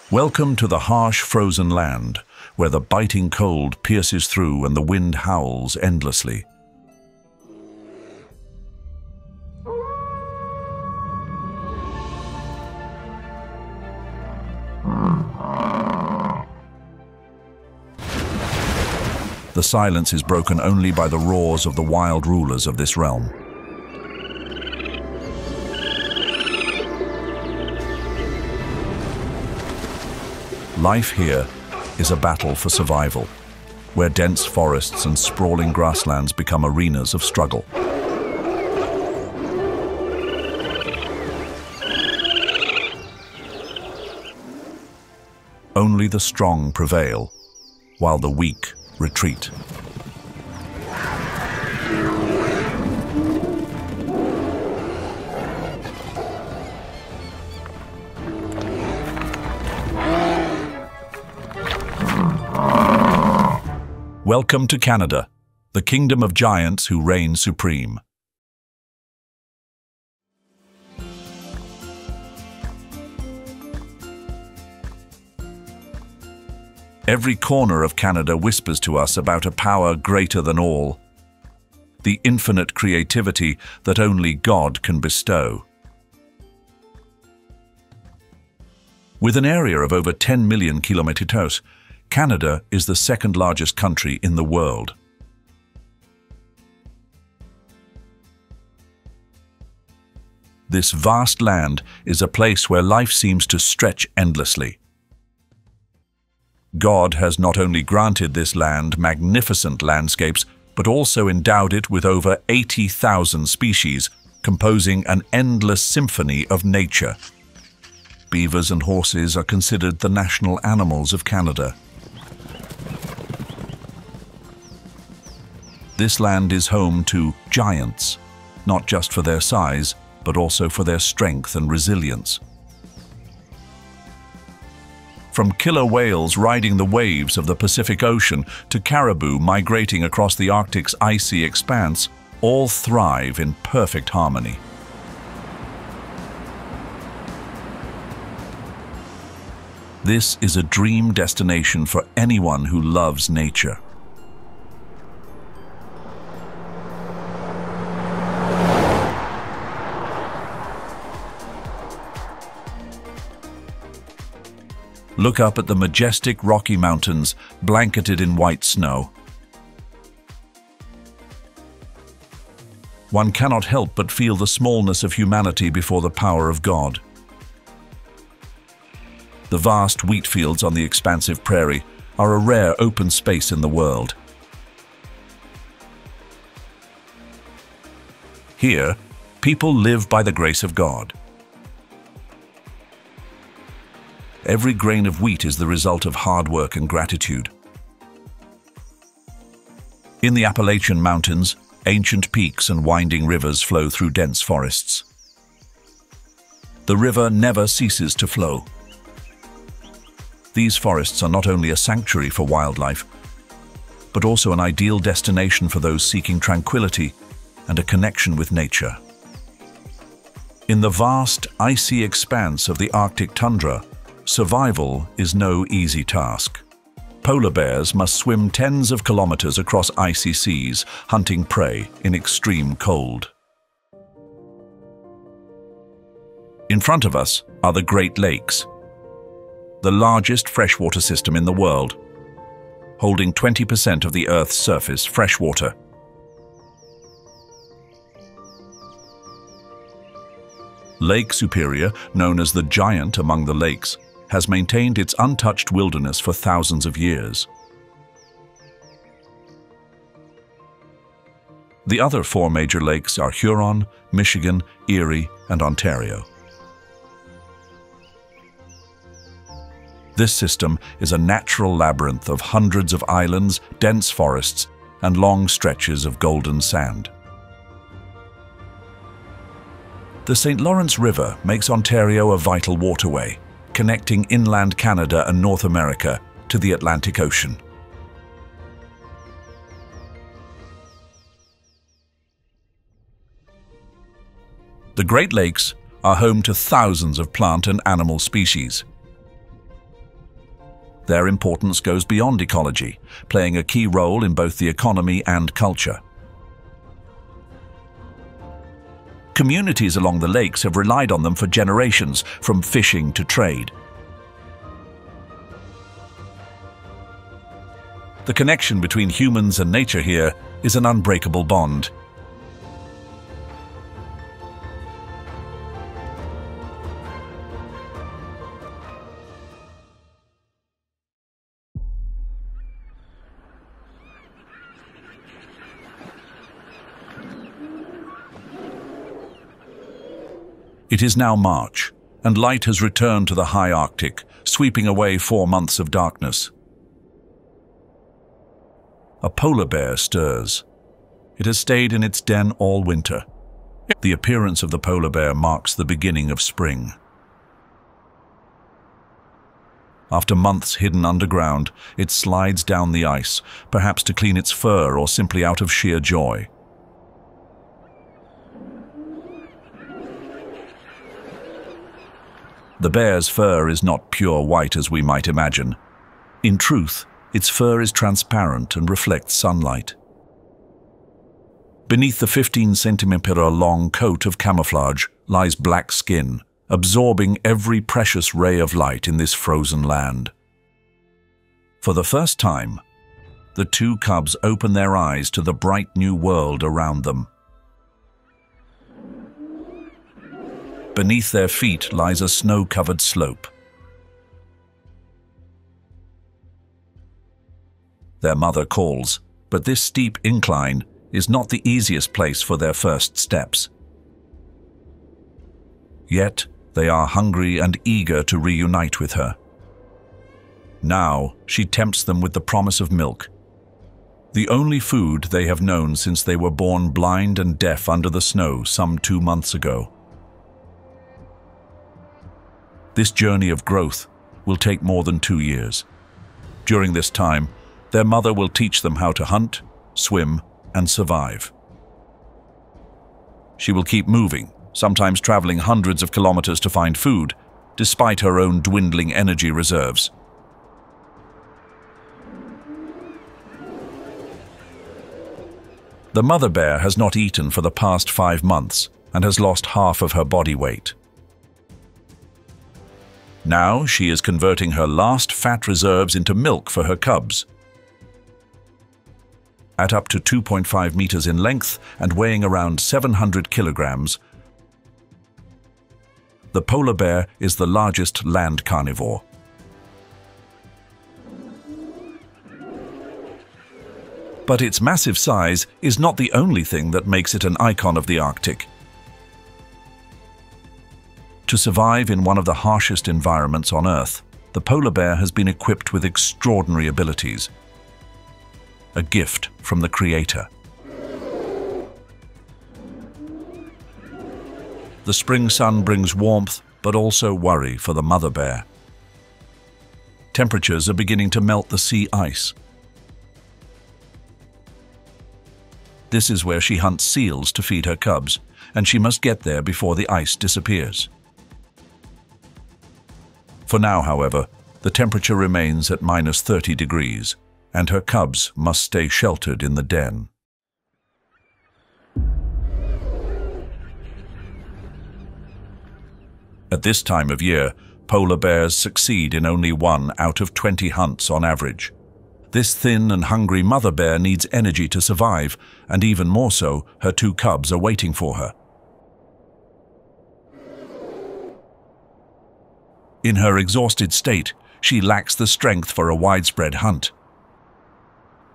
Welcome to the harsh, frozen land, where the biting cold pierces through and the wind howls endlessly. The silence is broken only by the roars of the wild rulers of this realm. Life here is a battle for survival, where dense forests and sprawling grasslands become arenas of struggle. Only the strong prevail, while the weak retreat. Welcome to Canada, the kingdom of giants who reign supreme. Every corner of Canada whispers to us about a power greater than all, the infinite creativity that only God can bestow. With an area of over 10 million kilometers, Canada is the second largest country in the world. This vast land is a place where life seems to stretch endlessly. God has not only granted this land magnificent landscapes, but also endowed it with over 80,000 species, composing an endless symphony of nature. Beavers and horses are considered the national animals of Canada. This land is home to giants, not just for their size, but also for their strength and resilience. From killer whales riding the waves of the Pacific Ocean to caribou migrating across the Arctic's icy expanse, all thrive in perfect harmony. This is a dream destination for anyone who loves nature. Look up at the majestic Rocky Mountains, blanketed in white snow. One cannot help but feel the smallness of humanity before the power of God. The vast wheat fields on the expansive prairie are a rare open space in the world. Here, people live by the grace of God. Every grain of wheat is the result of hard work and gratitude. In the Appalachian Mountains, ancient peaks and winding rivers flow through dense forests. The river never ceases to flow. These forests are not only a sanctuary for wildlife, but also an ideal destination for those seeking tranquility and a connection with nature. In the vast, icy expanse of the Arctic tundra, survival is no easy task. Polar bears must swim tens of kilometers across icy seas, hunting prey in extreme cold. In front of us are the Great Lakes, the largest freshwater system in the world, holding 20% of the Earth's surface freshwater. Lake Superior, known as the giant among the lakes, has maintained its untouched wilderness for thousands of years. The other four major lakes are Huron, Michigan, Erie, and Ontario. This system is a natural labyrinth of hundreds of islands, dense forests, and long stretches of golden sand. The St. Lawrence River makes Ontario a vital waterway, connecting inland Canada and North America to the Atlantic Ocean. The Great Lakes are home to thousands of plant and animal species. Their importance goes beyond ecology, playing a key role in both the economy and culture. Communities along the lakes have relied on them for generations, from fishing to trade. The connection between humans and nature here is an unbreakable bond. It is now March, and light has returned to the high Arctic, sweeping away 4 months of darkness. A polar bear stirs. It has stayed in its den all winter. The appearance of the polar bear marks the beginning of spring. After months hidden underground, it slides down the ice, perhaps to clean its fur or simply out of sheer joy. The bear's fur is not pure white as we might imagine. In truth, its fur is transparent and reflects sunlight. Beneath the 15-centimeter long coat of camouflage lies black skin, absorbing every precious ray of light in this frozen land. For the first time, the 2 cubs open their eyes to the bright new world around them. Beneath their feet lies a snow-covered slope. Their mother calls, but this steep incline is not the easiest place for their first steps. Yet, they are hungry and eager to reunite with her. Now, she tempts them with the promise of milk, the only food they have known since they were born blind and deaf under the snow some 2 months ago. This journey of growth will take more than 2 years. During this time, their mother will teach them how to hunt, swim, and survive. She will keep moving, sometimes traveling hundreds of kilometers to find food, despite her own dwindling energy reserves. The mother bear has not eaten for the past 5 months and has lost half of her body weight. Now she is converting her last fat reserves into milk for her cubs. At up to 2.5 meters in length and weighing around 700 kilograms, the polar bear is the largest land carnivore. But its massive size is not the only thing that makes it an icon of the Arctic. To survive in one of the harshest environments on Earth, the polar bear has been equipped with extraordinary abilities. A gift from the Creator. The spring sun brings warmth, but also worry for the mother bear. Temperatures are beginning to melt the sea ice. This is where she hunts seals to feed her cubs, and she must get there before the ice disappears. For now, however, the temperature remains at -30 degrees, and her cubs must stay sheltered in the den. At this time of year, polar bears succeed in only 1 out of 20 hunts on average. This thin and hungry mother bear needs energy to survive, and even more so, her 2 cubs are waiting for her. In her exhausted state, she lacks the strength for a widespread hunt.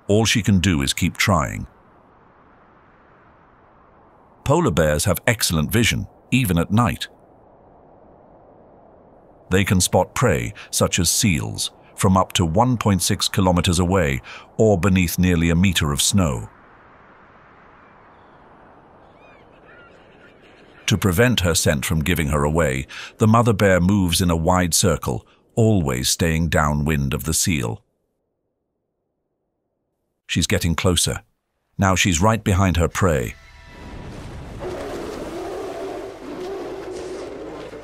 All she can do is keep trying. Polar bears have excellent vision, even at night. They can spot prey, such as seals, from up to 1.6 kilometers away or beneath nearly a meter of snow. To prevent her scent from giving her away, the mother bear moves in a wide circle, always staying downwind of the seal. She's getting closer. Now she's right behind her prey.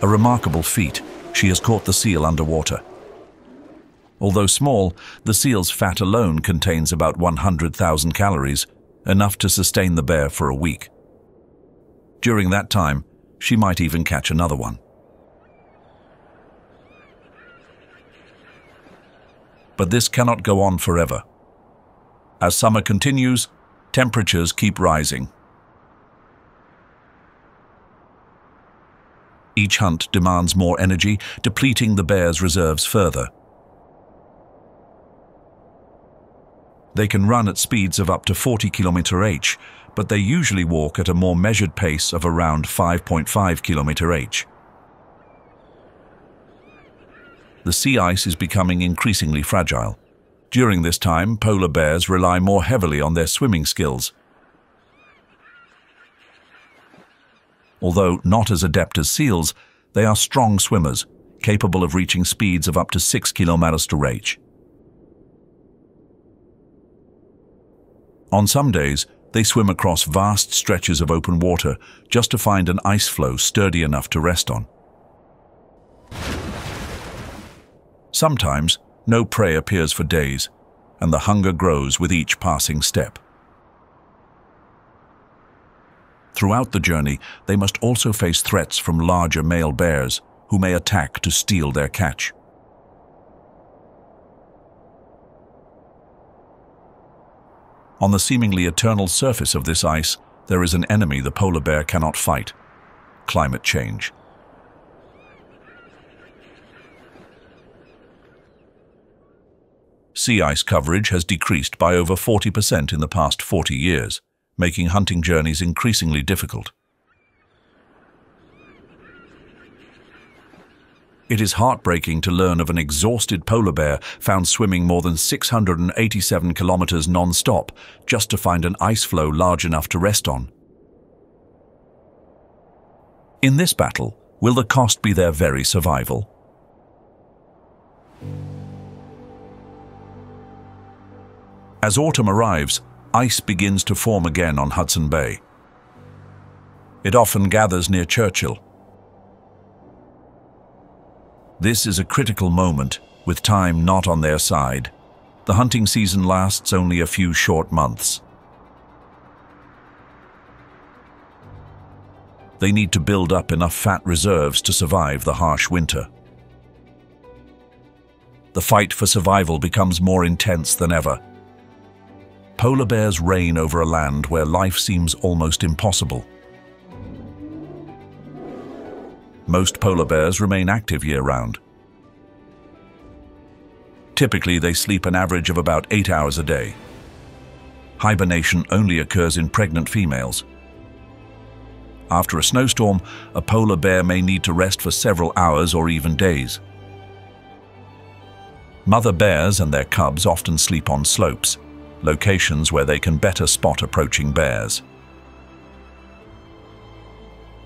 A remarkable feat. She has caught the seal underwater. Although small, the seal's fat alone contains about 100,000 calories, enough to sustain the bear for a week. During that time, she might even catch another one. But this cannot go on forever. As summer continues, temperatures keep rising. Each hunt demands more energy, depleting the bear's reserves further. They can run at speeds of up to 40 km/h, but they usually walk at a more measured pace of around 5.5 km/h. The sea ice is becoming increasingly fragile. During this time, polar bears rely more heavily on their swimming skills. Although not as adept as seals, they are strong swimmers, capable of reaching speeds of up to 6 km/h. On some days, they swim across vast stretches of open water just to find an ice floe sturdy enough to rest on. Sometimes, no prey appears for days, and the hunger grows with each passing step. Throughout the journey, they must also face threats from larger male bears, who may attack to steal their catch. On the seemingly eternal surface of this ice, there is an enemy the polar bear cannot fight: climate change. Sea ice coverage has decreased by over 40% in the past 40 years, making hunting journeys increasingly difficult. It is heartbreaking to learn of an exhausted polar bear found swimming more than 687 kilometers non-stop just to find an ice floe large enough to rest on. In this battle, will the cost be their very survival? As autumn arrives, ice begins to form again on Hudson Bay. It often gathers near Churchill. This is a critical moment, with time not on their side. The hunting season lasts only a few short months. They need to build up enough fat reserves to survive the harsh winter. The fight for survival becomes more intense than ever. Polar bears reign over a land where life seems almost impossible. Most polar bears remain active year-round. Typically, they sleep an average of about 8 hours a day. Hibernation only occurs in pregnant females. After a snowstorm, a polar bear may need to rest for several hours or even days. Mother bears and their cubs often sleep on slopes, locations where they can better spot approaching bears.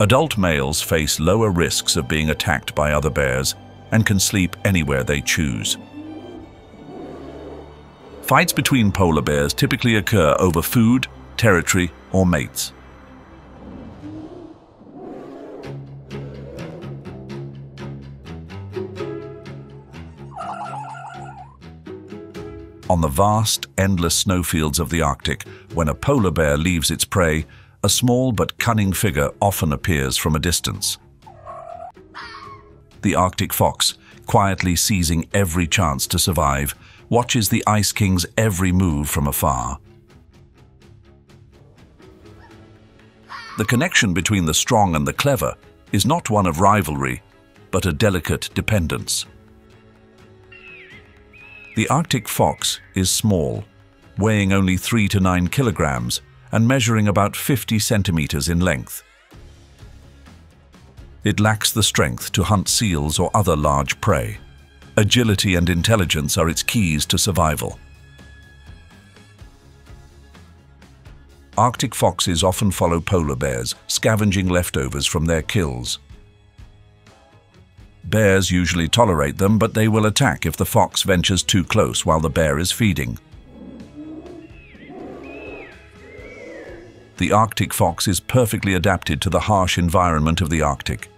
Adult males face lower risks of being attacked by other bears and can sleep anywhere they choose. Fights between polar bears typically occur over food, territory, or mates. On the vast, endless snowfields of the Arctic, when a polar bear leaves its prey, a small but cunning figure often appears from a distance. The Arctic fox, quietly seizing every chance to survive, watches the Ice King's every move from afar. The connection between the strong and the clever is not one of rivalry, but a delicate dependence. The Arctic fox is small, weighing only 3 to 9 kilograms and measuring about 50 centimeters in length. It lacks the strength to hunt seals or other large prey. Agility and intelligence are its keys to survival. Arctic foxes often follow polar bears, scavenging leftovers from their kills. Bears usually tolerate them, but they will attack if the fox ventures too close while the bear is feeding. The Arctic fox is perfectly adapted to the harsh environment of the Arctic.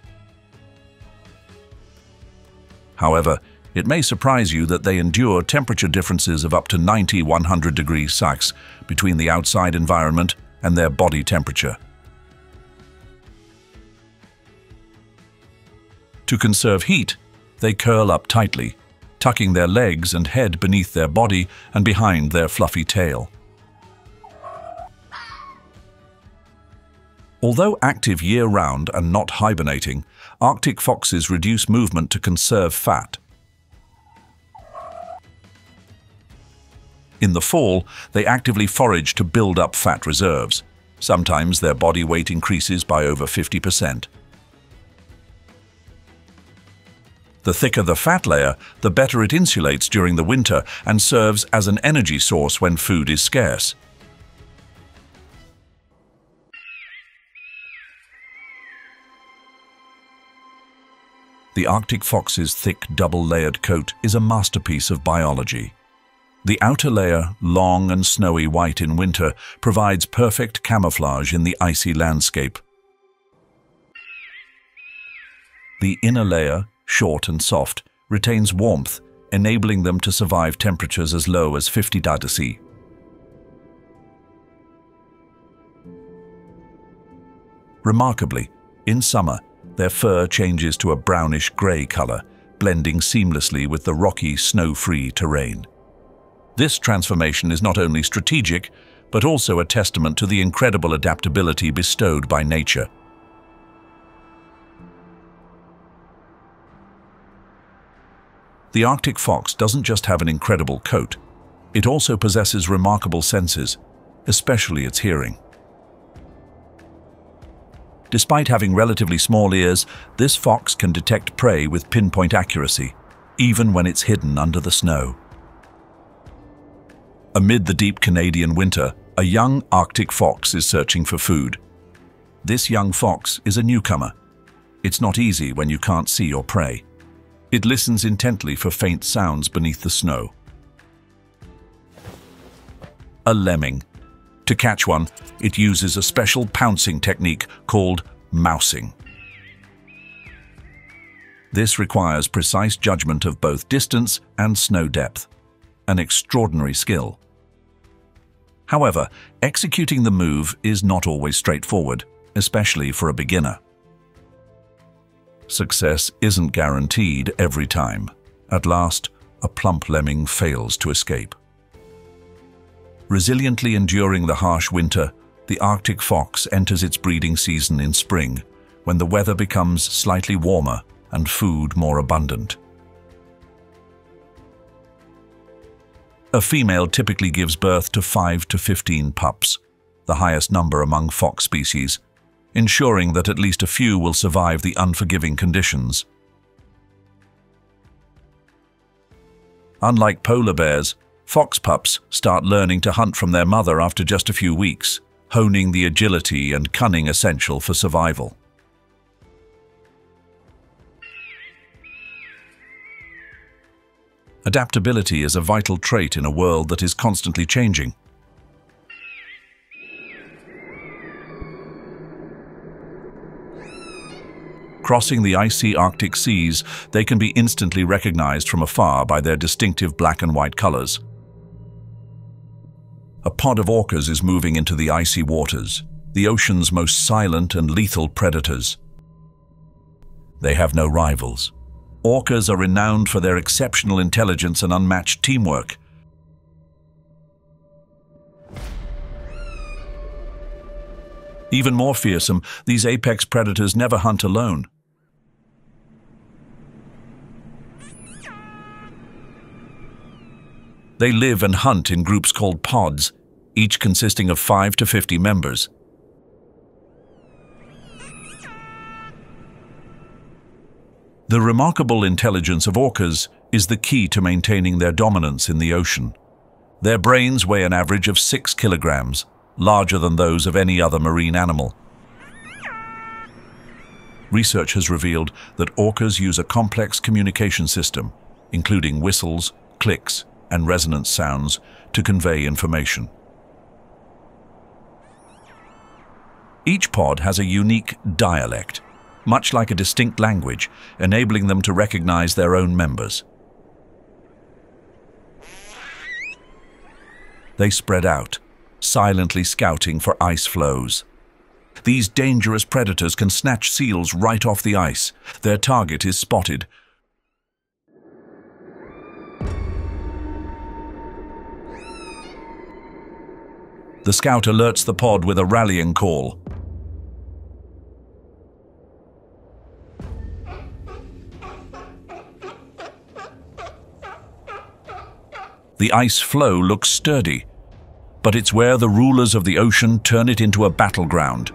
However, It may surprise you that they endure temperature differences of up to 90–100 degrees Celsius between the outside environment and their body temperature. To conserve heat, they curl up tightly, tucking their legs and head beneath their body and behind their fluffy tail. Although active year-round and not hibernating, Arctic foxes reduce movement to conserve fat. In the fall, they actively forage to build up fat reserves. Sometimes their body weight increases by over 50%. The thicker the fat layer, the better it insulates during the winter and serves as an energy source when food is scarce. The Arctic fox's thick, double-layered coat is a masterpiece of biology. The outer layer, long and snowy white in winter, provides perfect camouflage in the icy landscape. The inner layer, short and soft, retains warmth, enabling them to survive temperatures as low as 50 degrees C. Remarkably, in summer, their fur changes to a brownish-grey color, blending seamlessly with the rocky, snow-free terrain. This transformation is not only strategic, but also a testament to the incredible adaptability bestowed by nature. The Arctic fox doesn't just have an incredible coat, it also possesses remarkable senses, especially its hearing. Despite having relatively small ears, this fox can detect prey with pinpoint accuracy, even when it's hidden under the snow. Amid the deep Canadian winter, a young Arctic fox is searching for food. This young fox is a newcomer. It's not easy when you can't see your prey. It listens intently for faint sounds beneath the snow. A lemming. To catch one, it uses a special pouncing technique called mousing. This requires precise judgment of both distance and snow depth, an extraordinary skill. However, executing the move is not always straightforward, especially for a beginner. Success isn't guaranteed every time. At last, a plump lemming fails to escape. Resiliently enduring the harsh winter, the Arctic fox enters its breeding season in spring, when the weather becomes slightly warmer and food more abundant. A female typically gives birth to 5 to 15 pups, the highest number among fox species, ensuring that at least a few will survive the unforgiving conditions. Unlike polar bears, fox pups start learning to hunt from their mother after just a few weeks, honing the agility and cunning essential for survival. Adaptability is a vital trait in a world that is constantly changing. Crossing the icy Arctic seas, they can be instantly recognized from afar by their distinctive black and white colors. A pod of orcas is moving into the icy waters, the ocean's most silent and lethal predators. They have no rivals. Orcas are renowned for their exceptional intelligence and unmatched teamwork. Even more fearsome, these apex predators never hunt alone. They live and hunt in groups called pods, each consisting of 5 to 50 members. The remarkable intelligence of orcas is the key to maintaining their dominance in the ocean. Their brains weigh an average of 6 kilograms, larger than those of any other marine animal. Research has revealed that orcas use a complex communication system, including whistles, clicks, and resonance sounds, to convey information. Each pod has a unique dialect, much like a distinct language, enabling them to recognize their own members. They spread out, silently scouting for ice floes. These dangerous predators can snatch seals right off the ice. Their target is spotted. The scout alerts the pod with a rallying call. The ice floe looks sturdy, but it's where the rulers of the ocean turn it into a battleground.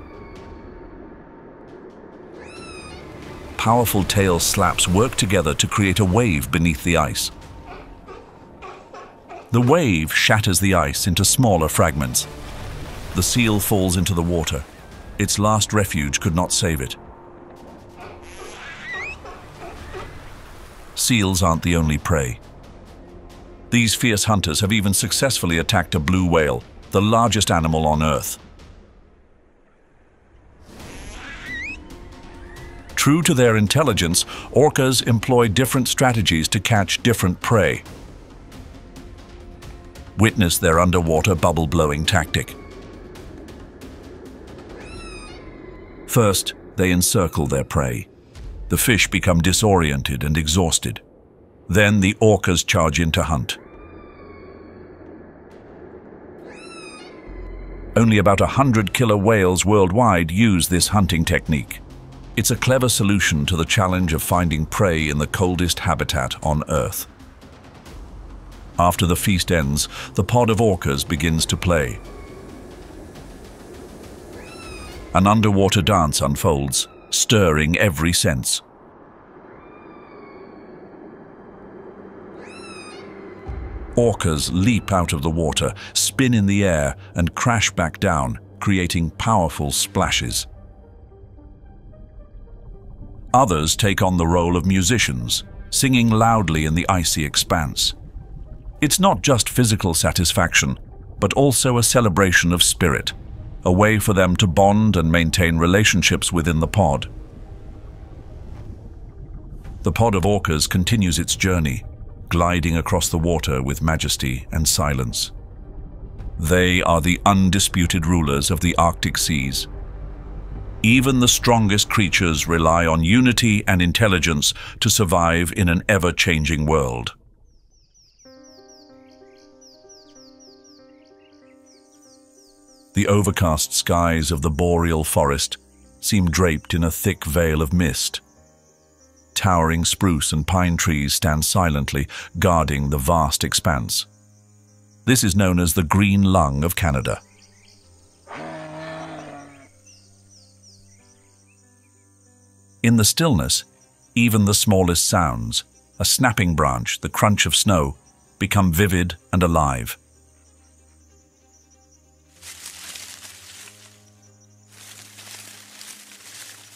Powerful tail slaps work together to create a wave beneath the ice. The wave shatters the ice into smaller fragments. The seal falls into the water. Its last refuge could not save it. Seals aren't the only prey. These fierce hunters have even successfully attacked a blue whale, the largest animal on Earth. True to their intelligence, orcas employ different strategies to catch different prey. Witness their underwater bubble-blowing tactic. First, they encircle their prey. The fish become disoriented and exhausted. Then the orcas charge in to hunt. Only about 100 killer whales worldwide use this hunting technique. It's a clever solution to the challenge of finding prey in the coldest habitat on Earth. After the feast ends, the pod of orcas begins to play. An underwater dance unfolds, stirring every sense. Orcas leap out of the water, spin in the air, and crash back down, creating powerful splashes. Others take on the role of musicians, singing loudly in the icy expanse. It's not just physical satisfaction, but also a celebration of spirit, a way for them to bond and maintain relationships within the pod. The pod of orcas continues its journey, gliding across the water with majesty and silence. They are the undisputed rulers of the Arctic seas. Even the strongest creatures rely on unity and intelligence to survive in an ever-changing world. The overcast skies of the boreal forest seem draped in a thick veil of mist. Towering spruce and pine trees stand silently, guarding the vast expanse. This is known as the green lung of Canada. In the stillness, even the smallest sounds, a snapping branch, the crunch of snow, become vivid and alive.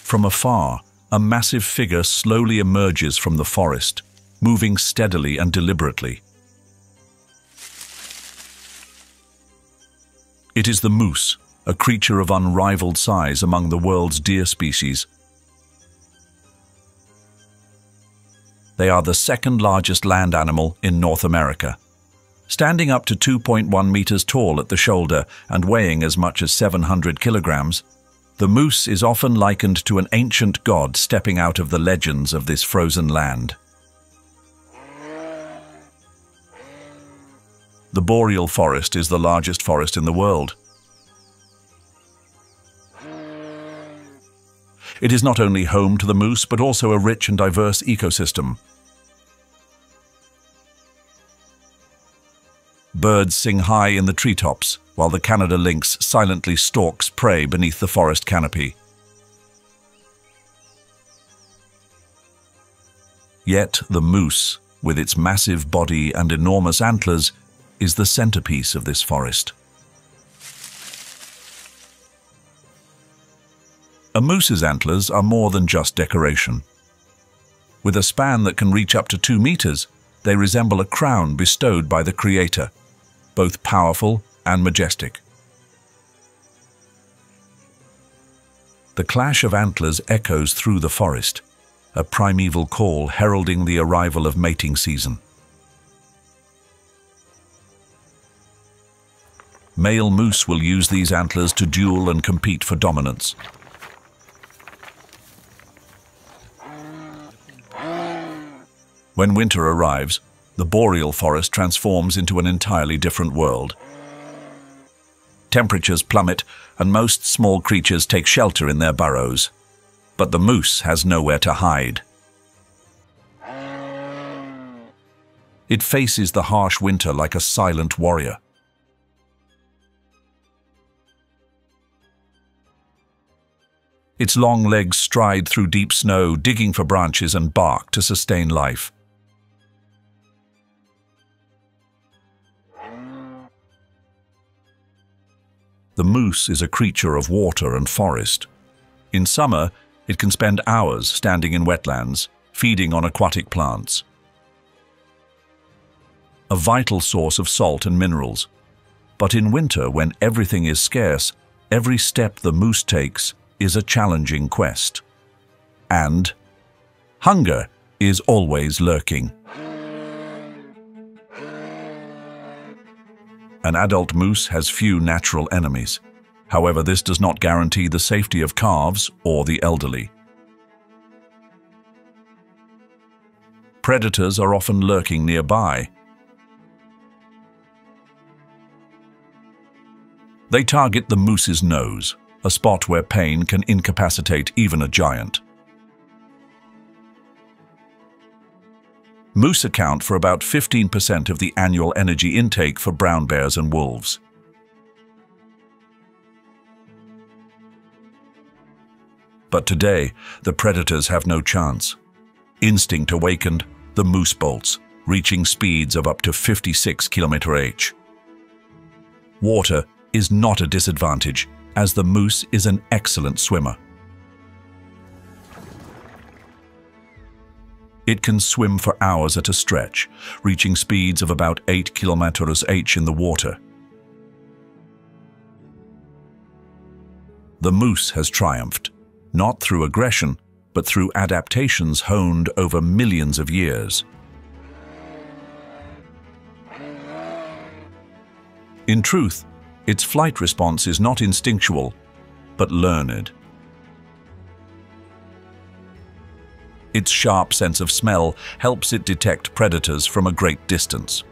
From afar, a massive figure slowly emerges from the forest, moving steadily and deliberately. It is the moose, a creature of unrivaled size among the world's deer species. They are the second largest land animal in North America. Standing up to 2.1 meters tall at the shoulder and weighing as much as 700 kilograms, the moose is often likened to an ancient god stepping out of the legends of this frozen land. The boreal forest is the largest forest in the world. It is not only home to the moose, but also a rich and diverse ecosystem. Birds sing high in the treetops, while the Canada lynx silently stalks prey beneath the forest canopy. Yet the moose, with its massive body and enormous antlers, is the centerpiece of this forest. A moose's antlers are more than just decoration. With a span that can reach up to 2 meters, they resemble a crown bestowed by the Creator, both powerful and majestic. The clash of antlers echoes through the forest, a primeval call heralding the arrival of mating season. Male moose will use these antlers to duel and compete for dominance. When winter arrives, the boreal forest transforms into an entirely different world. Temperatures plummet, and most small creatures take shelter in their burrows. But the moose has nowhere to hide. It faces the harsh winter like a silent warrior. Its long legs stride through deep snow, digging for branches and bark to sustain life. The moose is a creature of water and forest. In summer, it can spend hours standing in wetlands, feeding on aquatic plants. A vital source of salt and minerals. But in winter, when everything is scarce, every step the moose takes is a challenging quest. And hunger is always lurking. An adult moose has few natural enemies. However, this does not guarantee the safety of calves or the elderly. Predators are often lurking nearby. They target the moose's nose, a spot where pain can incapacitate even a giant. Moose account for about 15% of the annual energy intake for brown bears and wolves. But today, the predators have no chance. Instinct awakened, the moose bolts, reaching speeds of up to 56 km/h. Water is not a disadvantage, as the moose is an excellent swimmer. It can swim for hours at a stretch, reaching speeds of about 8 km/h in the water. The moose has triumphed, not through aggression, but through adaptations honed over millions of years. In truth, its flight response is not instinctual, but learned. Its sharp sense of smell helps it detect predators from a great distance.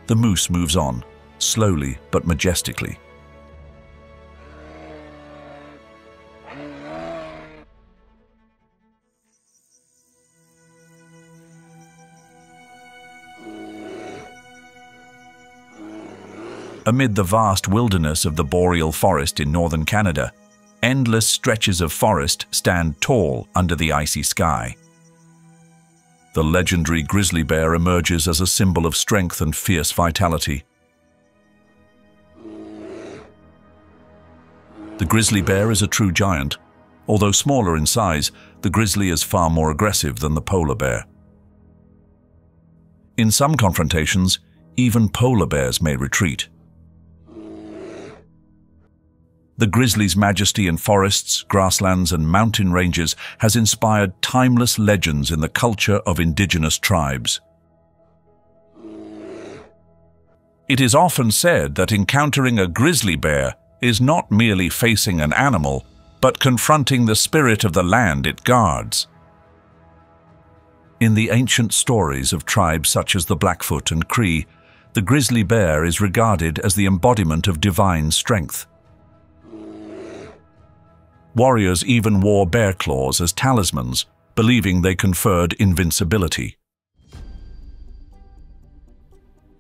The moose moves on, slowly but majestically. Amid the vast wilderness of the boreal forest in northern Canada, endless stretches of forest stand tall under the icy sky. The legendary grizzly bear emerges as a symbol of strength and fierce vitality. The grizzly bear is a true giant. Although smaller in size, the grizzly is far more aggressive than the polar bear. In some confrontations, even polar bears may retreat. The grizzly's majesty in forests, grasslands, and mountain ranges has inspired timeless legends in the culture of indigenous tribes. It is often said that encountering a grizzly bear is not merely facing an animal, but confronting the spirit of the land it guards. In the ancient stories of tribes such as the Blackfoot and Cree, the grizzly bear is regarded as the embodiment of divine strength. Warriors even wore bear claws as talismans, believing they conferred invincibility.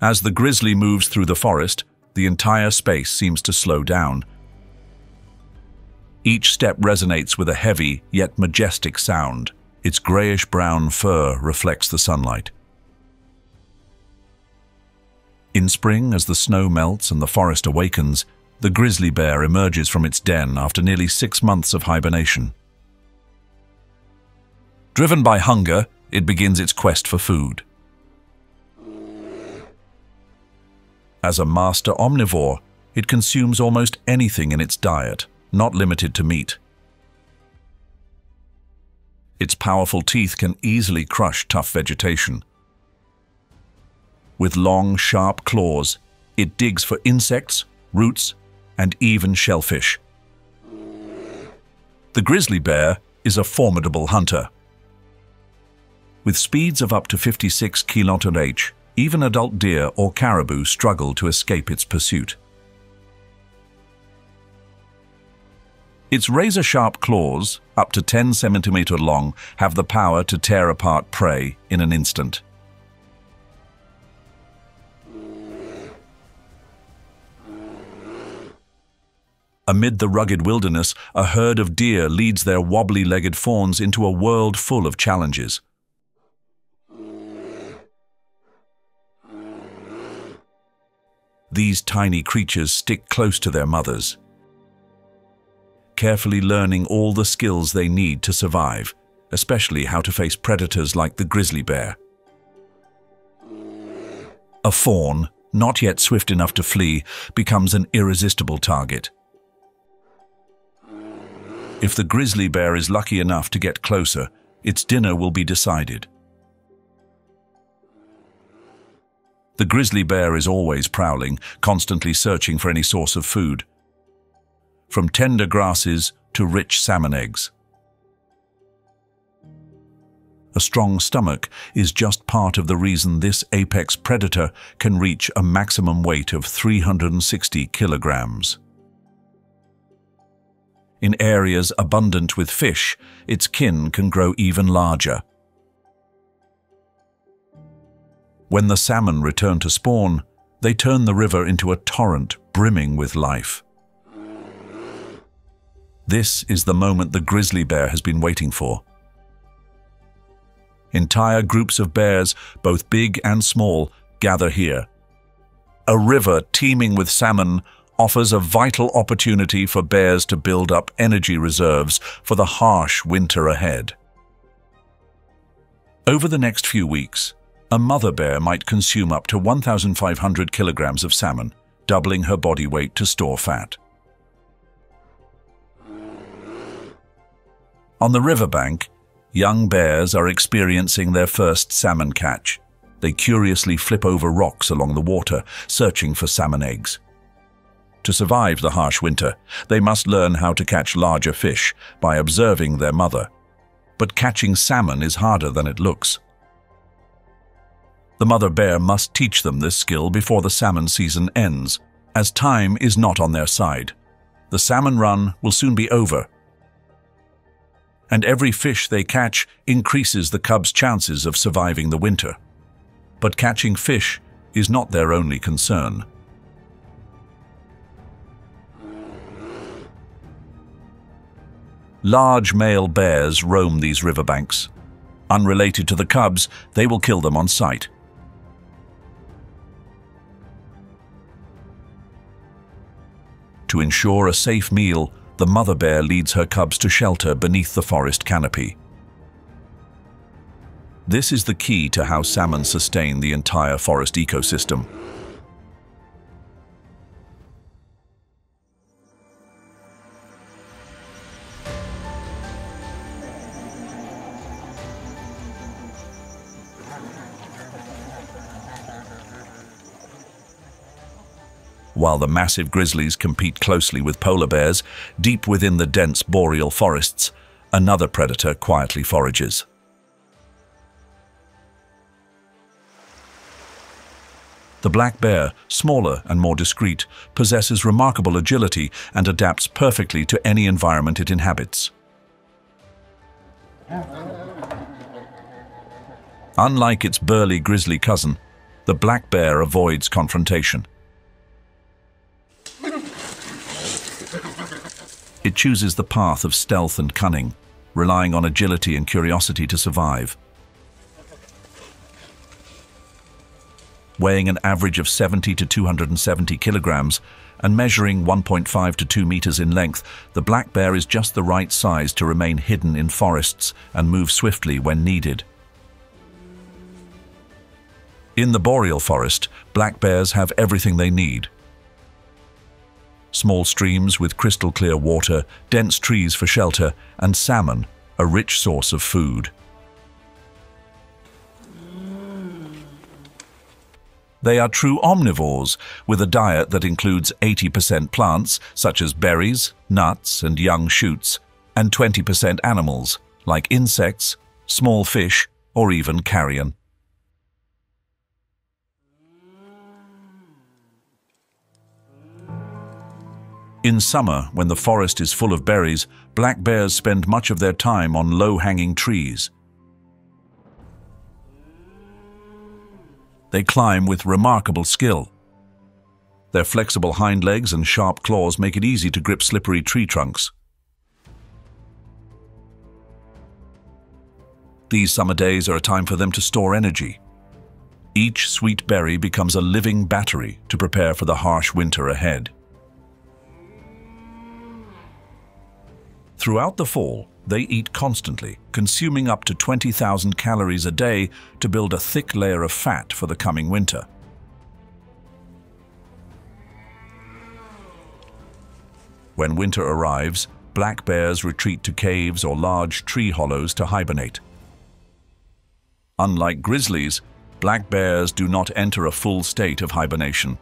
As the grizzly moves through the forest, the entire space seems to slow down. Each step resonates with a heavy yet majestic sound. Its grayish-brown fur reflects the sunlight. In spring, as the snow melts and the forest awakens, the grizzly bear emerges from its den after nearly 6 months of hibernation. Driven by hunger, it begins its quest for food. As a master omnivore, it consumes almost anything in its diet, not limited to meat. Its powerful teeth can easily crush tough vegetation. With long, sharp claws, it digs for insects, roots, and even shellfish. The grizzly bear is a formidable hunter. With speeds of up to 56 km/h, even adult deer or caribou struggle to escape its pursuit. Its razor-sharp claws, up to 10 centimeters long, have the power to tear apart prey in an instant. Amid the rugged wilderness, a herd of deer leads their wobbly-legged fawns into a world full of challenges. These tiny creatures stick close to their mothers, carefully learning all the skills they need to survive, especially how to face predators like the grizzly bear. A fawn, not yet swift enough to flee, becomes an irresistible target. If the grizzly bear is lucky enough to get closer, its dinner will be decided. The grizzly bear is always prowling, constantly searching for any source of food, from tender grasses to rich salmon eggs. A strong stomach is just part of the reason this apex predator can reach a maximum weight of 360 kilograms. In areas abundant with fish, its kin can grow even larger. When the salmon return to spawn, they turn the river into a torrent brimming with life. This is the moment the grizzly bear has been waiting for. Entire groups of bears, both big and small, gather here. A river teeming with salmon offers a vital opportunity for bears to build up energy reserves for the harsh winter ahead. Over the next few weeks, a mother bear might consume up to 1,500 kilograms of salmon, doubling her body weight to store fat. On the riverbank, young bears are experiencing their first salmon catch. They curiously flip over rocks along the water, searching for salmon eggs. To survive the harsh winter, they must learn how to catch larger fish by observing their mother. But catching salmon is harder than it looks. The mother bear must teach them this skill before the salmon season ends, as time is not on their side. The salmon run will soon be over, and every fish they catch increases the cubs' chances of surviving the winter. But catching fish is not their only concern. Large male bears roam these riverbanks. Unrelated to the cubs, they will kill them on sight. To ensure a safe meal, the mother bear leads her cubs to shelter beneath the forest canopy. This is the key to how salmon sustain the entire forest ecosystem. While the massive grizzlies compete closely with polar bears, deep within the dense boreal forests, another predator quietly forages. The black bear, smaller and more discreet, possesses remarkable agility and adapts perfectly to any environment it inhabits. Unlike its burly grizzly cousin, the black bear avoids confrontation. It chooses the path of stealth and cunning, relying on agility and curiosity to survive. Weighing an average of 70 to 270 kilograms and measuring 1.5 to 2 meters in length, the black bear is just the right size to remain hidden in forests and move swiftly when needed. In the boreal forest, black bears have everything they need. Small streams with crystal clear water, dense trees for shelter, and salmon, a rich source of food. They are true omnivores, with a diet that includes 80% plants, such as berries, nuts, and young shoots, and 20% animals, like insects, small fish, or even carrion. In summer, when the forest is full of berries, black bears spend much of their time on low-hanging trees. They climb with remarkable skill. Their flexible hind legs and sharp claws make it easy to grip slippery tree trunks. These summer days are a time for them to store energy. Each sweet berry becomes a living battery to prepare for the harsh winter ahead. Throughout the fall, they eat constantly, consuming up to 20,000 calories a day to build a thick layer of fat for the coming winter. When winter arrives, black bears retreat to caves or large tree hollows to hibernate. Unlike grizzlies, black bears do not enter a full state of hibernation.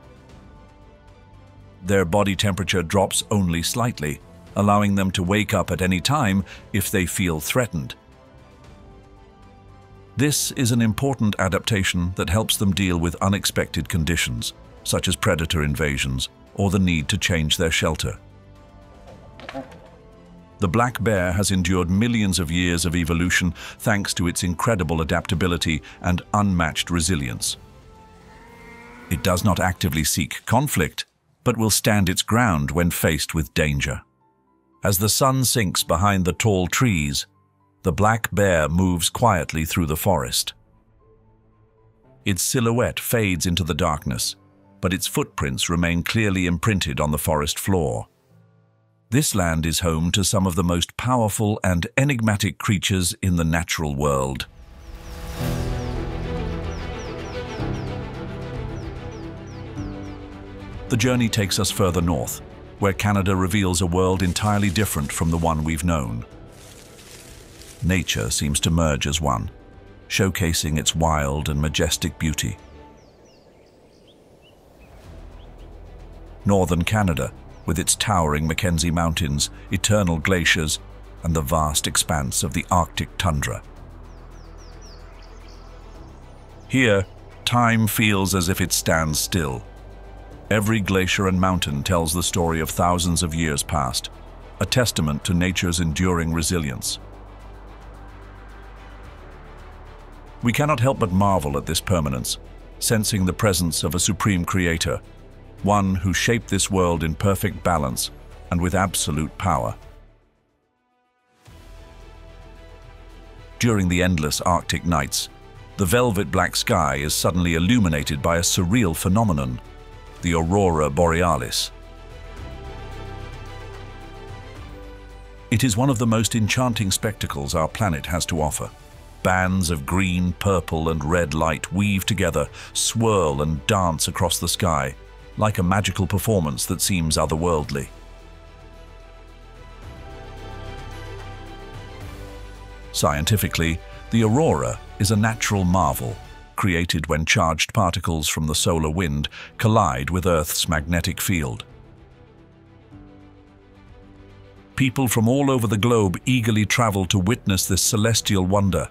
Their body temperature drops only slightly, allowing them to wake up at any time if they feel threatened. This is an important adaptation that helps them deal with unexpected conditions, such as predator invasions or the need to change their shelter. The black bear has endured millions of years of evolution thanks to its incredible adaptability and unmatched resilience. It does not actively seek conflict, but will stand its ground when faced with danger. As the sun sinks behind the tall trees, the black bear moves quietly through the forest. Its silhouette fades into the darkness, but its footprints remain clearly imprinted on the forest floor. This land is home to some of the most powerful and enigmatic creatures in the natural world. The journey takes us further north, where Canada reveals a world entirely different from the one we've known. Nature seems to merge as one, showcasing its wild and majestic beauty. Northern Canada, with its towering Mackenzie Mountains, eternal glaciers, and the vast expanse of the Arctic tundra. Here, time feels as if it stands still. Every glacier and mountain tells the story of thousands of years past, a testament to nature's enduring resilience. We cannot help but marvel at this permanence, sensing the presence of a supreme creator, one who shaped this world in perfect balance and with absolute power. During the endless Arctic nights, the velvet black sky is suddenly illuminated by a surreal phenomenon, the aurora borealis. It is one of the most enchanting spectacles our planet has to offer. Bands of green, purple, and red light weave together, swirl and dance across the sky, like a magical performance that seems otherworldly. Scientifically, the aurora is a natural marvel, created when charged particles from the solar wind collide with Earth's magnetic field. People from all over the globe eagerly travel to witness this celestial wonder,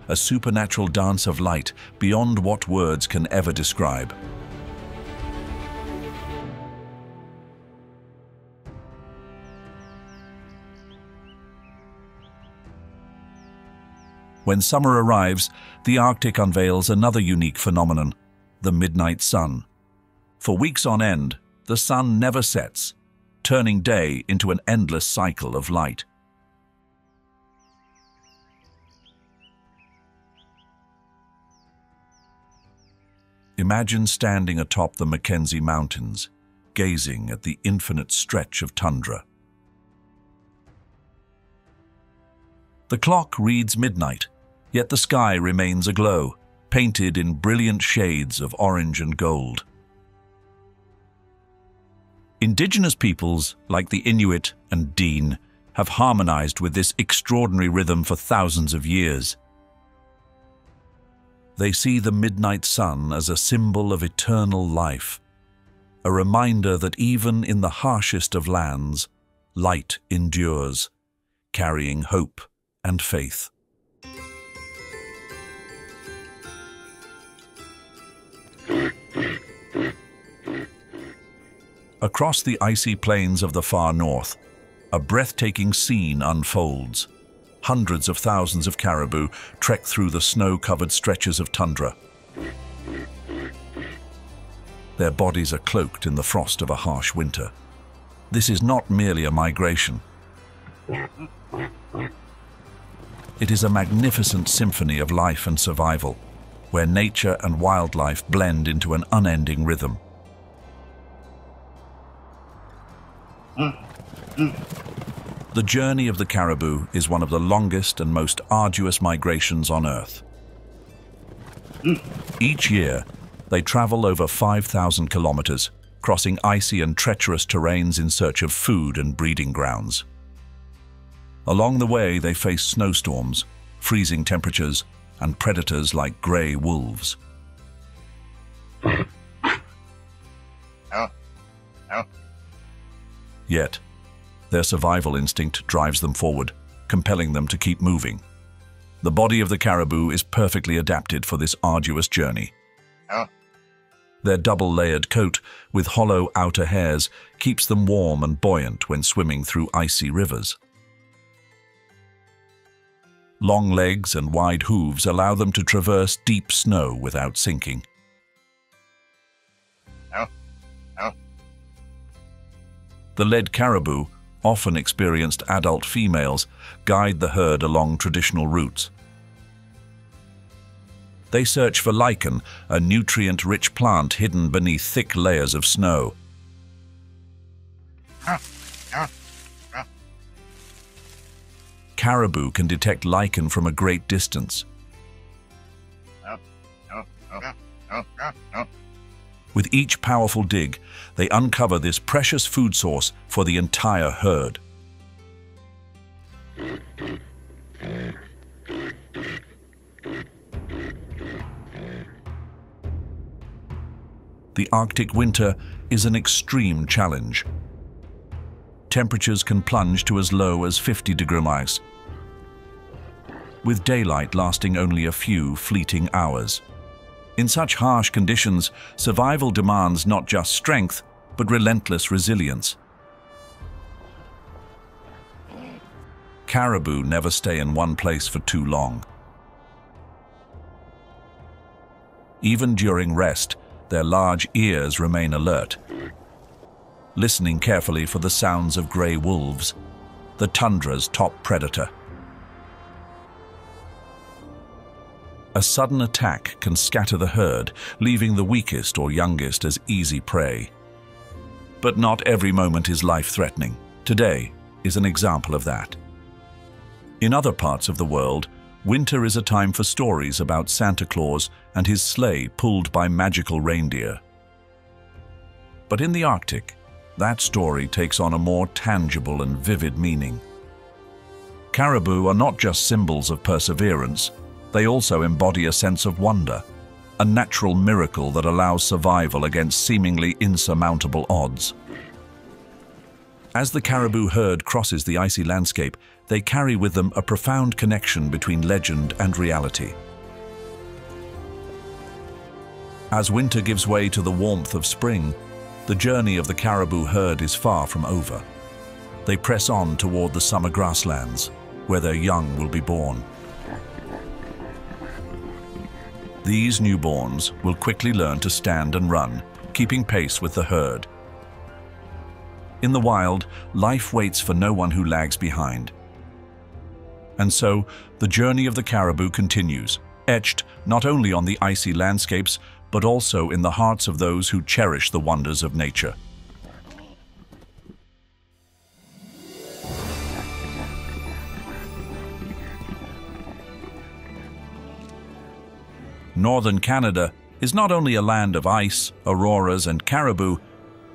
a supernatural dance of light beyond what words can ever describe. When summer arrives, the Arctic unveils another unique phenomenon, the midnight sun. For weeks on end, the sun never sets, turning day into an endless cycle of light. Imagine standing atop the Mackenzie Mountains, gazing at the infinite stretch of tundra. The clock reads midnight, yet the sky remains aglow, painted in brilliant shades of orange and gold. Indigenous peoples, like the Inuit and Dene, have harmonized with this extraordinary rhythm for thousands of years. They see the midnight sun as a symbol of eternal life, a reminder that even in the harshest of lands, light endures, carrying hope and faith. Across the icy plains of the far north, a breathtaking scene unfolds. Hundreds of thousands of caribou trek through the snow-covered stretches of tundra. Their bodies are cloaked in the frost of a harsh winter. This is not merely a migration. It is a magnificent symphony of life and survival, where nature and wildlife blend into an unending rhythm. The journey of the caribou is one of the longest and most arduous migrations on Earth. Each year, they travel over 5,000 kilometers, crossing icy and treacherous terrains in search of food and breeding grounds. Along the way, they face snowstorms, freezing temperatures, and predators like gray wolves. Yet, their survival instinct drives them forward, compelling them to keep moving. The body of the caribou is perfectly adapted for this arduous journey. Their double-layered coat with hollow outer hairs keeps them warm and buoyant when swimming through icy rivers. Long legs and wide hooves allow them to traverse deep snow without sinking. The led caribou, often experienced adult females, guide the herd along traditional routes. They search for lichen, a nutrient-rich plant hidden beneath thick layers of snow. Caribou can detect lichen from a great distance. With each powerful dig, they uncover this precious food source for the entire herd. The Arctic winter is an extreme challenge. Temperatures can plunge to as low as 50 degrees, with daylight lasting only a few fleeting hours. In such harsh conditions, survival demands not just strength, but relentless resilience. Caribou never stay in one place for too long. Even during rest, their large ears remain alert, listening carefully for the sounds of gray wolves, the tundra's top predator. A sudden attack can scatter the herd, leaving the weakest or youngest as easy prey. But not every moment is life-threatening. Today is an example of that. In other parts of the world, winter is a time for stories about Santa Claus and his sleigh pulled by magical reindeer. But in the Arctic, that story takes on a more tangible and vivid meaning. Caribou are not just symbols of perseverance, they also embody a sense of wonder, a natural miracle that allows survival against seemingly insurmountable odds. As the caribou herd crosses the icy landscape, they carry with them a profound connection between legend and reality. As winter gives way to the warmth of spring, the journey of the caribou herd is far from over. They press on toward the summer grasslands, where their young will be born. These newborns will quickly learn to stand and run, keeping pace with the herd. In the wild, life waits for no one who lags behind. And so, the journey of the caribou continues, etched not only on the icy landscapes, but also in the hearts of those who cherish the wonders of nature. Northern Canada is not only a land of ice, auroras, and caribou,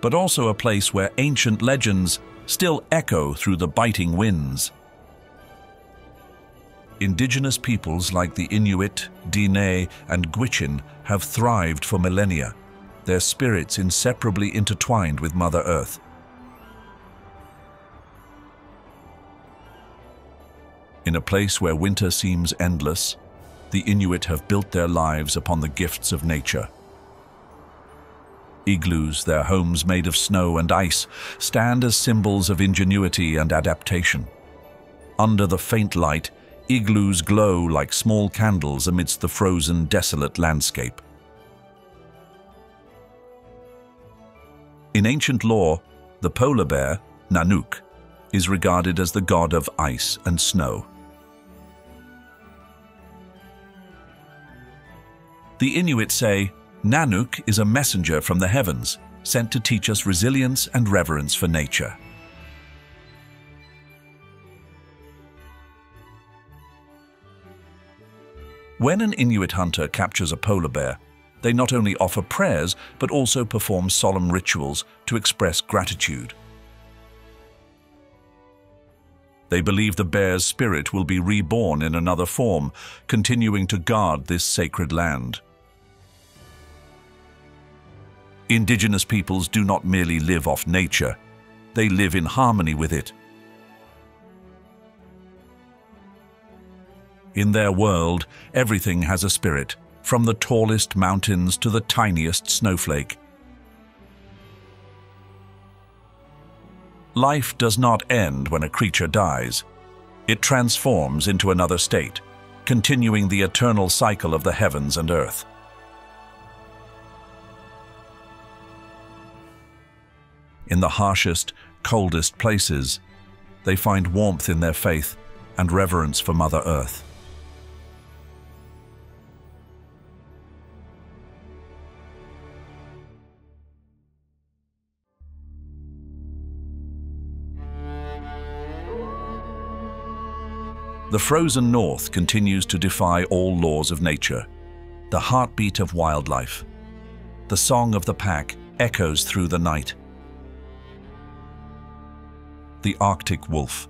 but also a place where ancient legends still echo through the biting winds. Indigenous peoples like the Inuit, Diné, and Gwich'in have thrived for millennia, their spirits inseparably intertwined with Mother Earth. In a place where winter seems endless, the Inuit have built their lives upon the gifts of nature. Igloos, their homes made of snow and ice, stand as symbols of ingenuity and adaptation. Under the faint light, igloos glow like small candles amidst the frozen, desolate landscape. In ancient lore, the polar bear, Nanook, is regarded as the god of ice and snow. The Inuit say, Nanook is a messenger from the heavens, sent to teach us resilience and reverence for nature. When an Inuit hunter captures a polar bear, they not only offer prayers, but also perform solemn rituals to express gratitude. They believe the bear's spirit will be reborn in another form, continuing to guard this sacred land. Indigenous peoples do not merely live off nature, they live in harmony with it. In their world, everything has a spirit, from the tallest mountains to the tiniest snowflake. Life does not end when a creature dies. It transforms into another state, continuing the eternal cycle of the heavens and earth. In the harshest, coldest places, they find warmth in their faith and reverence for Mother Earth. The frozen north continues to defy all laws of nature, the heartbeat of wildlife. The song of the pack echoes through the night. The Arctic wolf.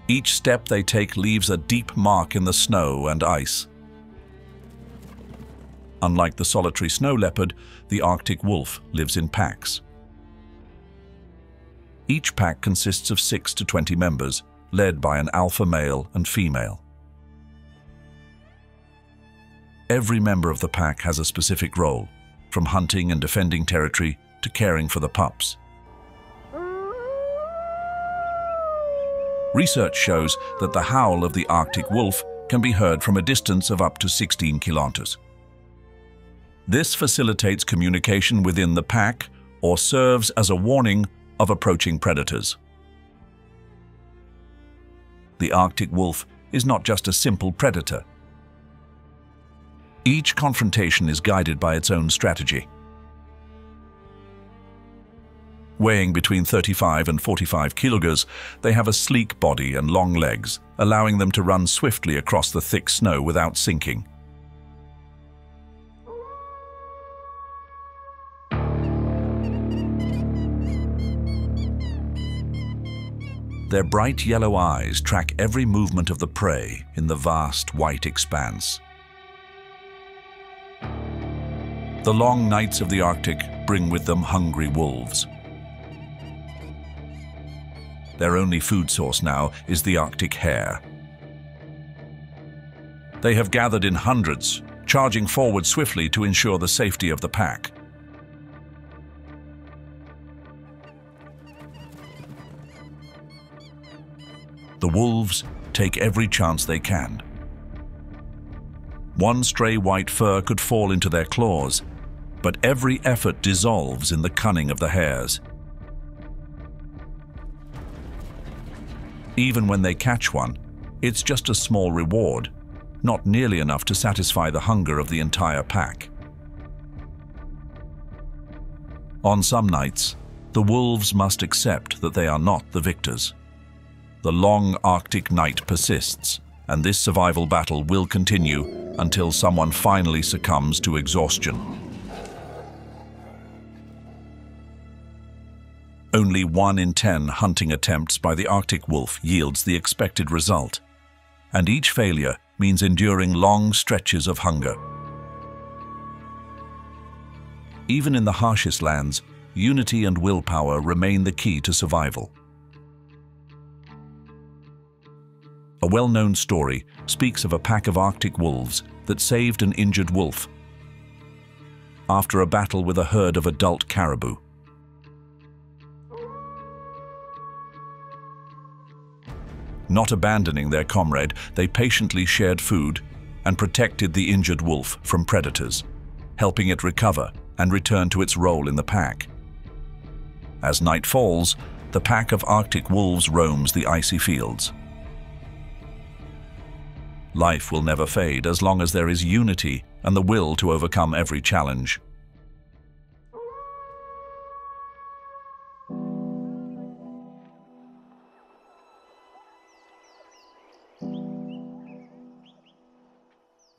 Each step they take leaves a deep mark in the snow and ice. Unlike the solitary snow leopard, the Arctic wolf lives in packs. Each pack consists of 6 to 20 members, led by an alpha male and female. Every member of the pack has a specific role, from hunting and defending territory to caring for the pups. Research shows that the howl of the Arctic wolf can be heard from a distance of up to 16 kilometers. This facilitates communication within the pack or serves as a warning of approaching predators. The Arctic wolf is not just a simple predator. Each confrontation is guided by its own strategy. Weighing between 35 and 45 cougars, they have a sleek body and long legs, allowing them to run swiftly across the thick snow without sinking. Their bright yellow eyes track every movement of the prey in the vast white expanse. The long nights of the Arctic bring with them hungry wolves. Their only food source now is the Arctic hare. They have gathered in hundreds, charging forward swiftly to ensure the safety of the pack. The wolves take every chance they can. One stray white fur could fall into their claws, but every effort dissolves in the cunning of the hares. Even when they catch one, it's just a small reward, not nearly enough to satisfy the hunger of the entire pack. On some nights, the wolves must accept that they are not the victors. The long Arctic night persists, and this survival battle will continue until someone finally succumbs to exhaustion. Only 1 in 10 hunting attempts by the Arctic wolf yields the expected result, and each failure means enduring long stretches of hunger. Even in the harshest lands, unity and willpower remain the key to survival. A well-known story speaks of a pack of Arctic wolves that saved an injured wolf after a battle with a herd of adult caribou. Not abandoning their comrade, they patiently shared food and protected the injured wolf from predators, helping it recover and return to its role in the pack. As night falls, the pack of Arctic wolves roams the icy fields. Life will never fade as long as there is unity and the will to overcome every challenge.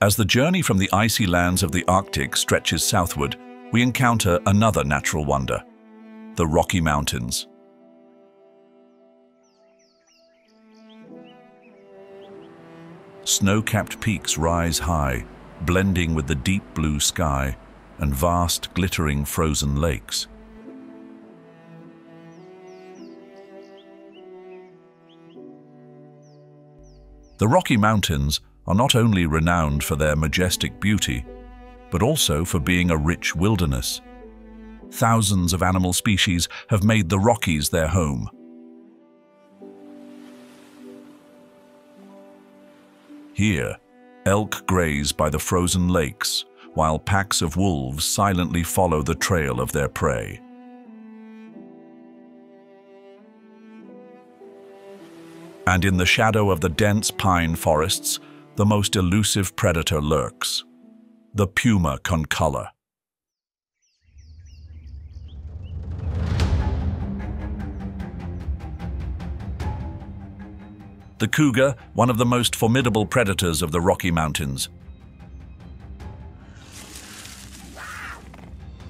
As the journey from the icy lands of the Arctic stretches southward, we encounter another natural wonder, the Rocky Mountains. Snow-capped peaks rise high, blending with the deep blue sky and vast, glittering frozen lakes. The Rocky Mountains are not only renowned for their majestic beauty, but also for being a rich wilderness. Thousands of animal species have made the Rockies their home. Here, elk graze by the frozen lakes, while packs of wolves silently follow the trail of their prey. And in the shadow of the dense pine forests, the most elusive predator lurks, the puma concolor. The cougar, one of the most formidable predators of the Rocky Mountains.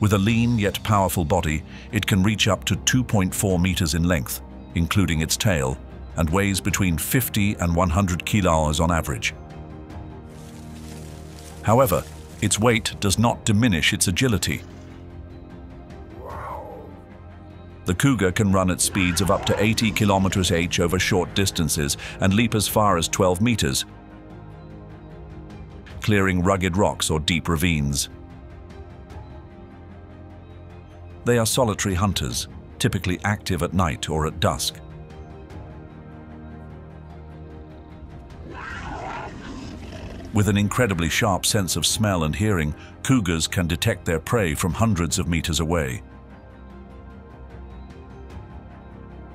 With a lean yet powerful body, it can reach up to 2.4 meters in length, including its tail, and weighs between 50 and 100 kilos on average. However, its weight does not diminish its agility. The cougar can run at speeds of up to 80 km/h over short distances and leap as far as 12 meters, clearing rugged rocks or deep ravines. They are solitary hunters, typically active at night or at dusk. With an incredibly sharp sense of smell and hearing, cougars can detect their prey from hundreds of meters away.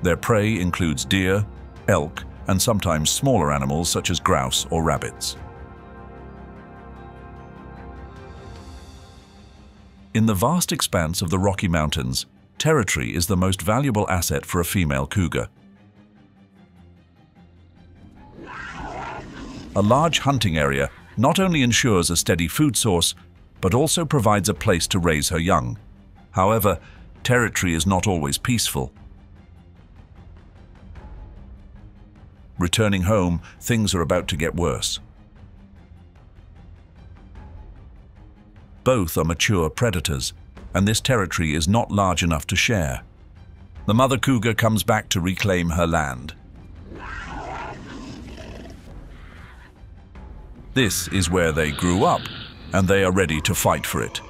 Their prey includes deer, elk, and sometimes smaller animals such as grouse or rabbits. In the vast expanse of the Rocky Mountains, territory is the most valuable asset for a female cougar. A large hunting area not only ensures a steady food source, but also provides a place to raise her young. However, territory is not always peaceful. Returning home, things are about to get worse. Both are mature predators, and this territory is not large enough to share. The mother cougar comes back to reclaim her land. This is where they grew up, and they are ready to fight for it.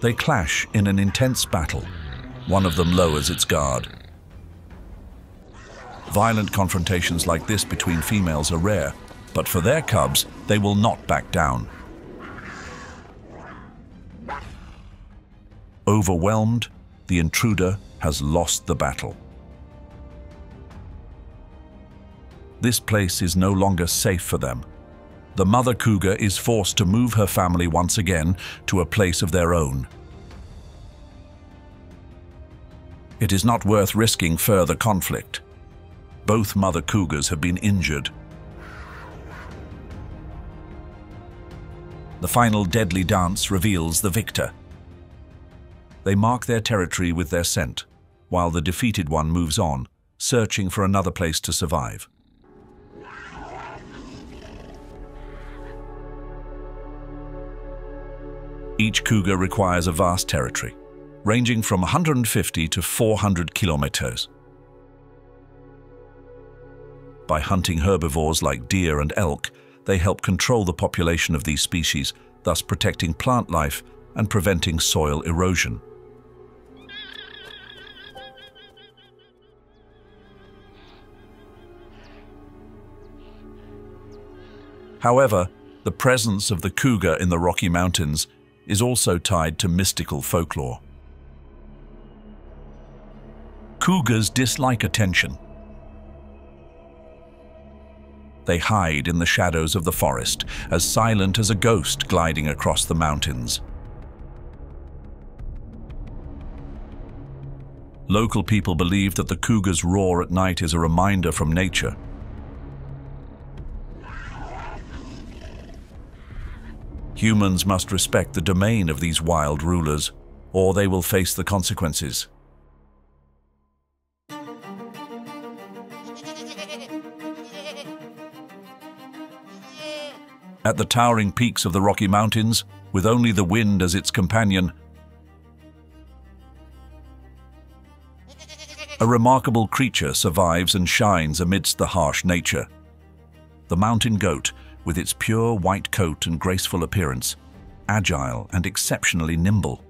They clash in an intense battle. One of them lowers its guard. Violent confrontations like this between females are rare, but for their cubs, they will not back down. Overwhelmed, the intruder has lost the battle. This place is no longer safe for them. The mother cougar is forced to move her family once again to a place of their own. It is not worth risking further conflict. Both mother cougars have been injured. The final deadly dance reveals the victor. They mark their territory with their scent, while the defeated one moves on, searching for another place to survive. Each cougar requires a vast territory, ranging from 150 to 400 kilometers. By hunting herbivores like deer and elk, they help control the population of these species, thus protecting plant life and preventing soil erosion. However, the presence of the cougar in the Rocky Mountains is also tied to mystical folklore. Cougars dislike attention. They hide in the shadows of the forest, as silent as a ghost gliding across the mountains. Local people believe that the cougar's roar at night is a reminder from nature. Humans must respect the domain of these wild rulers, or they will face the consequences. At the towering peaks of the Rocky Mountains, with only the wind as its companion, a remarkable creature survives and shines amidst the harsh nature. The mountain goat, with its pure white coat and graceful appearance, agile and exceptionally nimble.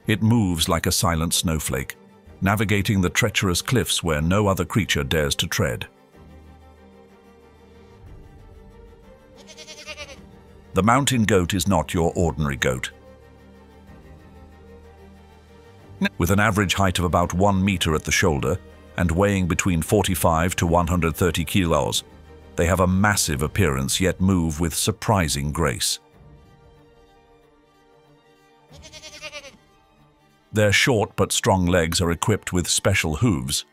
It moves like a silent snowflake, navigating the treacherous cliffs where no other creature dares to tread. The mountain goat is not your ordinary goat. With an average height of about 1 meter at the shoulder and weighing between 45 to 130 kilos, they have a massive appearance yet move with surprising grace. Their short but strong legs are equipped with special hooves.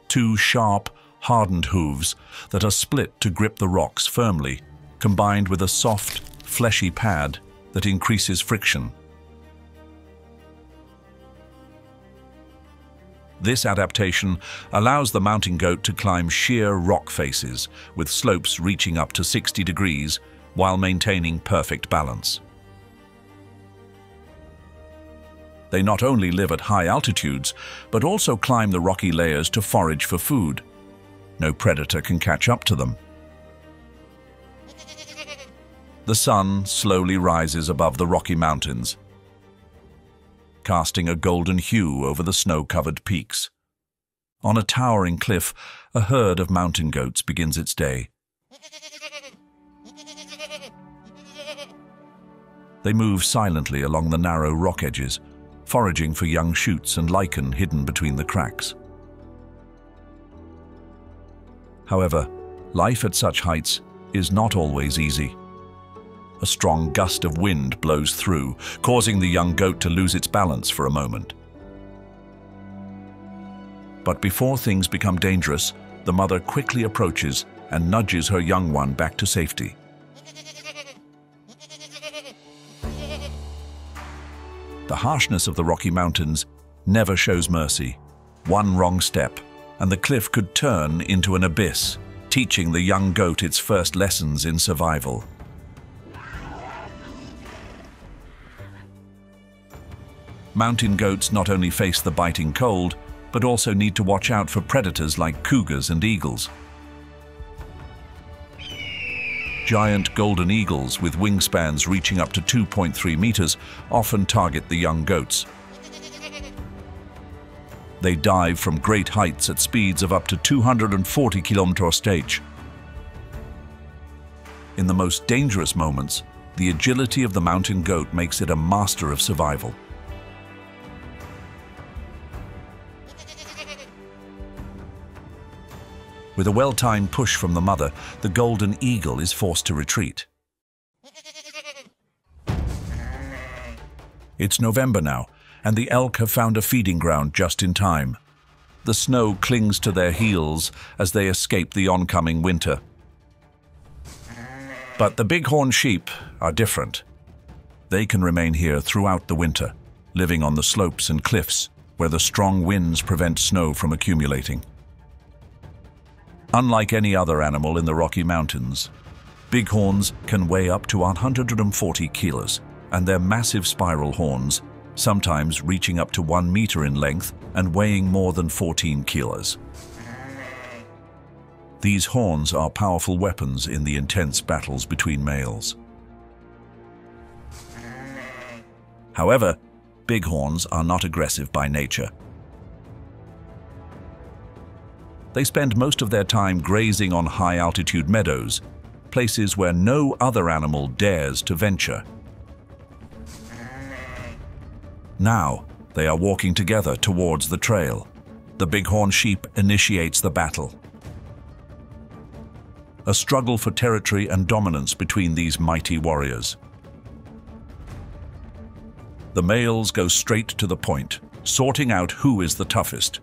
2 sharp, hardened hooves that are split to grip the rocks firmly, combined with a soft, fleshy pad that increases friction. This adaptation allows the mountain goat to climb sheer rock faces with slopes reaching up to 60 degrees while maintaining perfect balance. They not only live at high altitudes, but also climb the rocky layers to forage for food. No predator can catch up to them. The sun slowly rises above the Rocky Mountains, casting a golden hue over the snow-covered peaks. On a towering cliff, a herd of mountain goats begins its day. They move silently along the narrow rock edges, foraging for young shoots and lichen hidden between the cracks. However, life at such heights is not always easy. A strong gust of wind blows through, causing the young goat to lose its balance for a moment. But before things become dangerous, the mother quickly approaches and nudges her young one back to safety. The harshness of the Rocky Mountains never shows mercy. One wrong step, and the cliff could turn into an abyss, teaching the young goat its first lessons in survival. Mountain goats not only face the biting cold, but also need to watch out for predators like cougars and eagles. Giant golden eagles with wingspans reaching up to 2.3 meters often target the young goats. They dive from great heights at speeds of up to 240 km/h. In the most dangerous moments, the agility of the mountain goat makes it a master of survival. With a well-timed push from the mother, the golden eagle is forced to retreat. It's November now, and the elk have found a feeding ground just in time. The snow clings to their heels as they escape the oncoming winter. But the bighorn sheep are different. They can remain here throughout the winter, living on the slopes and cliffs where the strong winds prevent snow from accumulating. Unlike any other animal in the Rocky Mountains, bighorns can weigh up to 140 kilos, and their massive spiral horns, sometimes reaching up to 1 meter in length and weighing more than 14 kilos. These horns are powerful weapons in the intense battles between males. However, bighorns are not aggressive by nature. They spend most of their time grazing on high-altitude meadows, places where no other animal dares to venture. Now, they are walking together towards the trail. The bighorn sheep initiates the battle. A struggle for territory and dominance between these mighty warriors. The males go straight to the point, sorting out who is the toughest.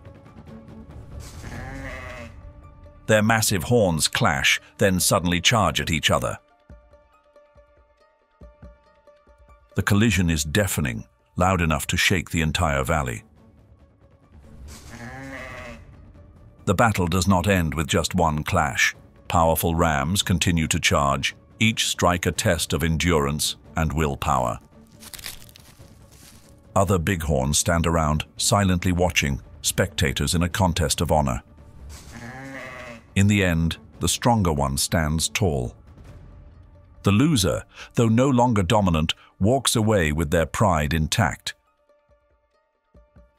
Their massive horns clash, then suddenly charge at each other. The collision is deafening, loud enough to shake the entire valley. The battle does not end with just one clash. Powerful rams continue to charge, each strike a test of endurance and willpower. Other bighorns stand around, silently watching, spectators in a contest of honor. In the end, the stronger one stands tall. The loser, though no longer dominant, walks away with their pride intact.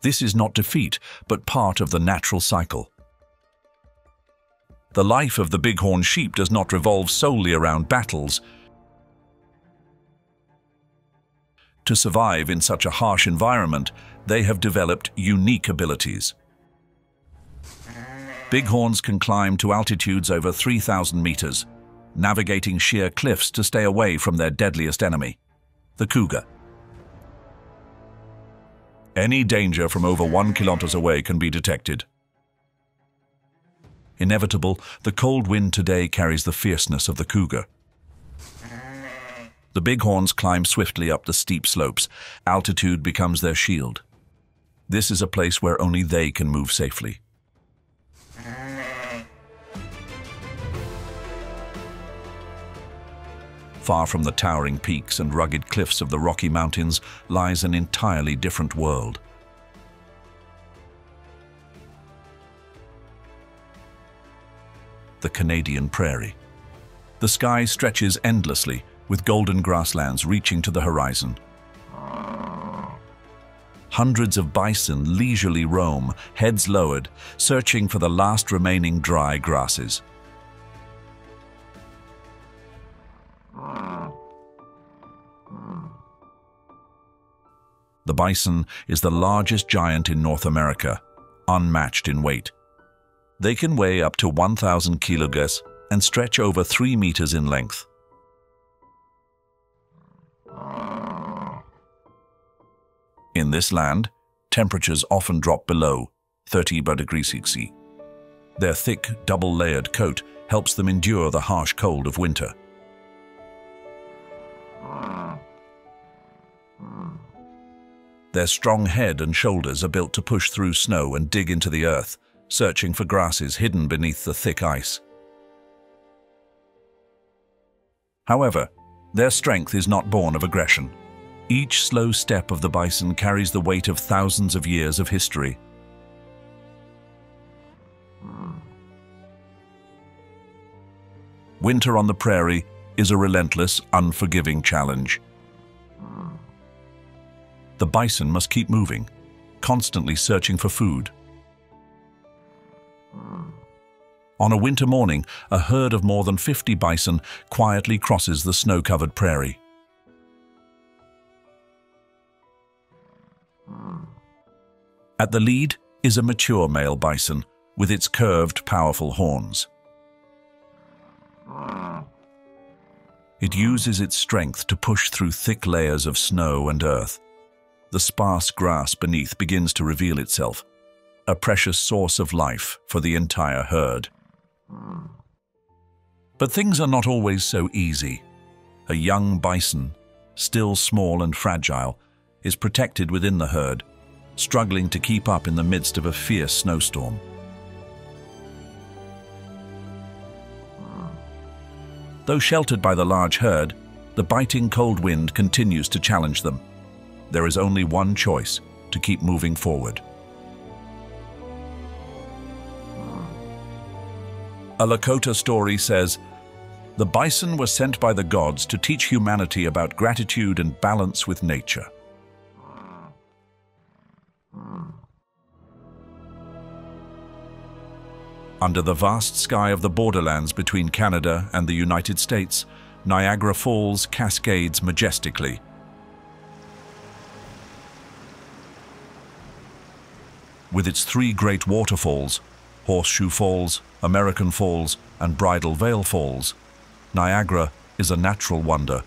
This is not defeat, but part of the natural cycle. The life of the bighorn sheep does not revolve solely around battles. To survive in such a harsh environment, they have developed unique abilities. Bighorns can climb to altitudes over 3,000 meters, navigating sheer cliffs to stay away from their deadliest enemy, the cougar. Any danger from over 1 kilometer away can be detected. Inevitable, the cold wind today carries the fierceness of the cougar. The bighorns climb swiftly up the steep slopes. Altitude becomes their shield. This is a place where only they can move safely. Far from the towering peaks and rugged cliffs of the Rocky Mountains lies an entirely different world. The Canadian prairie. The sky stretches endlessly, with golden grasslands reaching to the horizon. Hundreds of bison leisurely roam, heads lowered, searching for the last remaining dry grasses. The bison is the largest giant in North America, unmatched in weight. They can weigh up to 1,000 kilograms and stretch over 3 meters in length. In this land, temperatures often drop below 30 degrees Celsius. Their thick, double-layered coat helps them endure the harsh cold of winter. Their strong head and shoulders are built to push through snow and dig into the earth, searching for grasses hidden beneath the thick ice. However, their strength is not born of aggression. Each slow step of the bison carries the weight of thousands of years of history. Winter on the prairie is a relentless, unforgiving challenge. The bison must keep moving, constantly searching for food. On a winter morning, a herd of more than 50 bison quietly crosses the snow-covered prairie. At the lead is a mature male bison with its curved, powerful horns. It uses its strength to push through thick layers of snow and earth. The sparse grass beneath begins to reveal itself, a precious source of life for the entire herd. But things are not always so easy. A young bison, still small and fragile, is protected within the herd, struggling to keep up in the midst of a fierce snowstorm. Though sheltered by the large herd, the biting cold wind continues to challenge them. There is only one choice: to keep moving forward. A Lakota story says, "The bison were sent by the gods to teach humanity about gratitude and balance with nature." Under the vast sky of the borderlands between Canada and the United States, Niagara Falls cascades majestically. With its three great waterfalls, Horseshoe Falls, American Falls, and Bridal Veil Falls, Niagara is a natural wonder.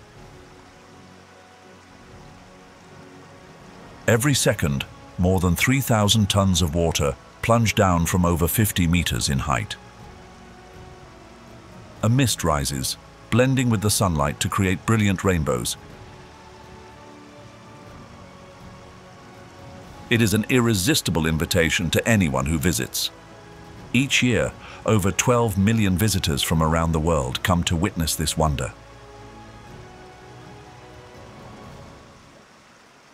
Every second, more than 3,000 tons of water plunge down from over 50 meters in height. A mist rises, blending with the sunlight to create brilliant rainbows. It is an irresistible invitation to anyone who visits. Each year, over 12 million visitors from around the world come to witness this wonder.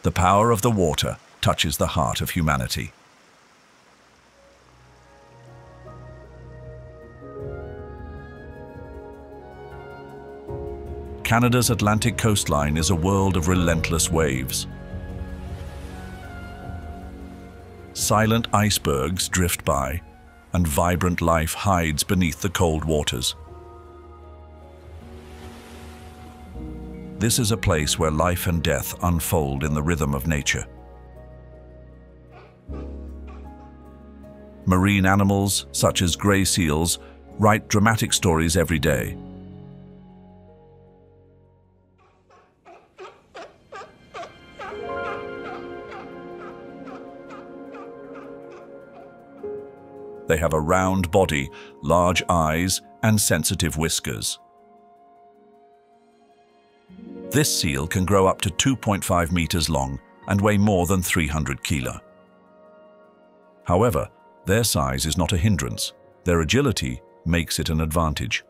The power of the water touches the heart of humanity. Canada's Atlantic coastline is a world of relentless waves. Silent icebergs drift by, and vibrant life hides beneath the cold waters. This is a place where life and death unfold in the rhythm of nature. Marine animals, such as gray seals, write dramatic stories every day. They have a round body, large eyes, and sensitive whiskers. This seal can grow up to 2.5 meters long and weigh more than 300 kilo. However, their size is not a hindrance. Their agility makes it an advantage.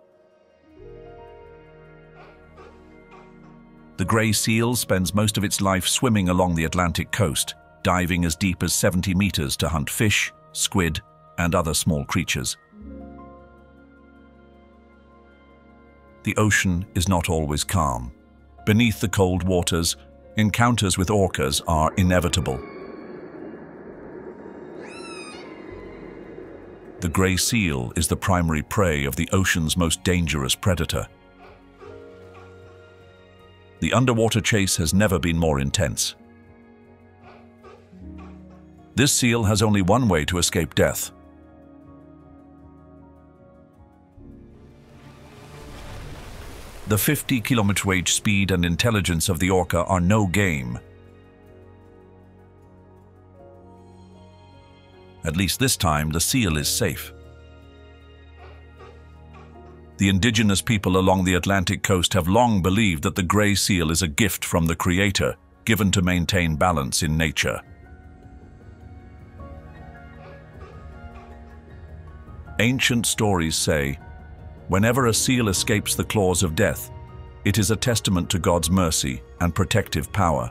The gray seal spends most of its life swimming along the Atlantic coast, diving as deep as 70 meters to hunt fish, squid, and other small creatures. The ocean is not always calm. Beneath the cold waters, encounters with orcas are inevitable. The gray seal is the primary prey of the ocean's most dangerous predator. The underwater chase has never been more intense. This seal has only one way to escape death: the 50-kilometer-range speed and intelligence of the orca are no game. At least this time, the seal is safe. The indigenous people along the Atlantic coast have long believed that the gray seal is a gift from the Creator, given to maintain balance in nature. Ancient stories say, whenever a seal escapes the claws of death, it is a testament to God's mercy and protective power.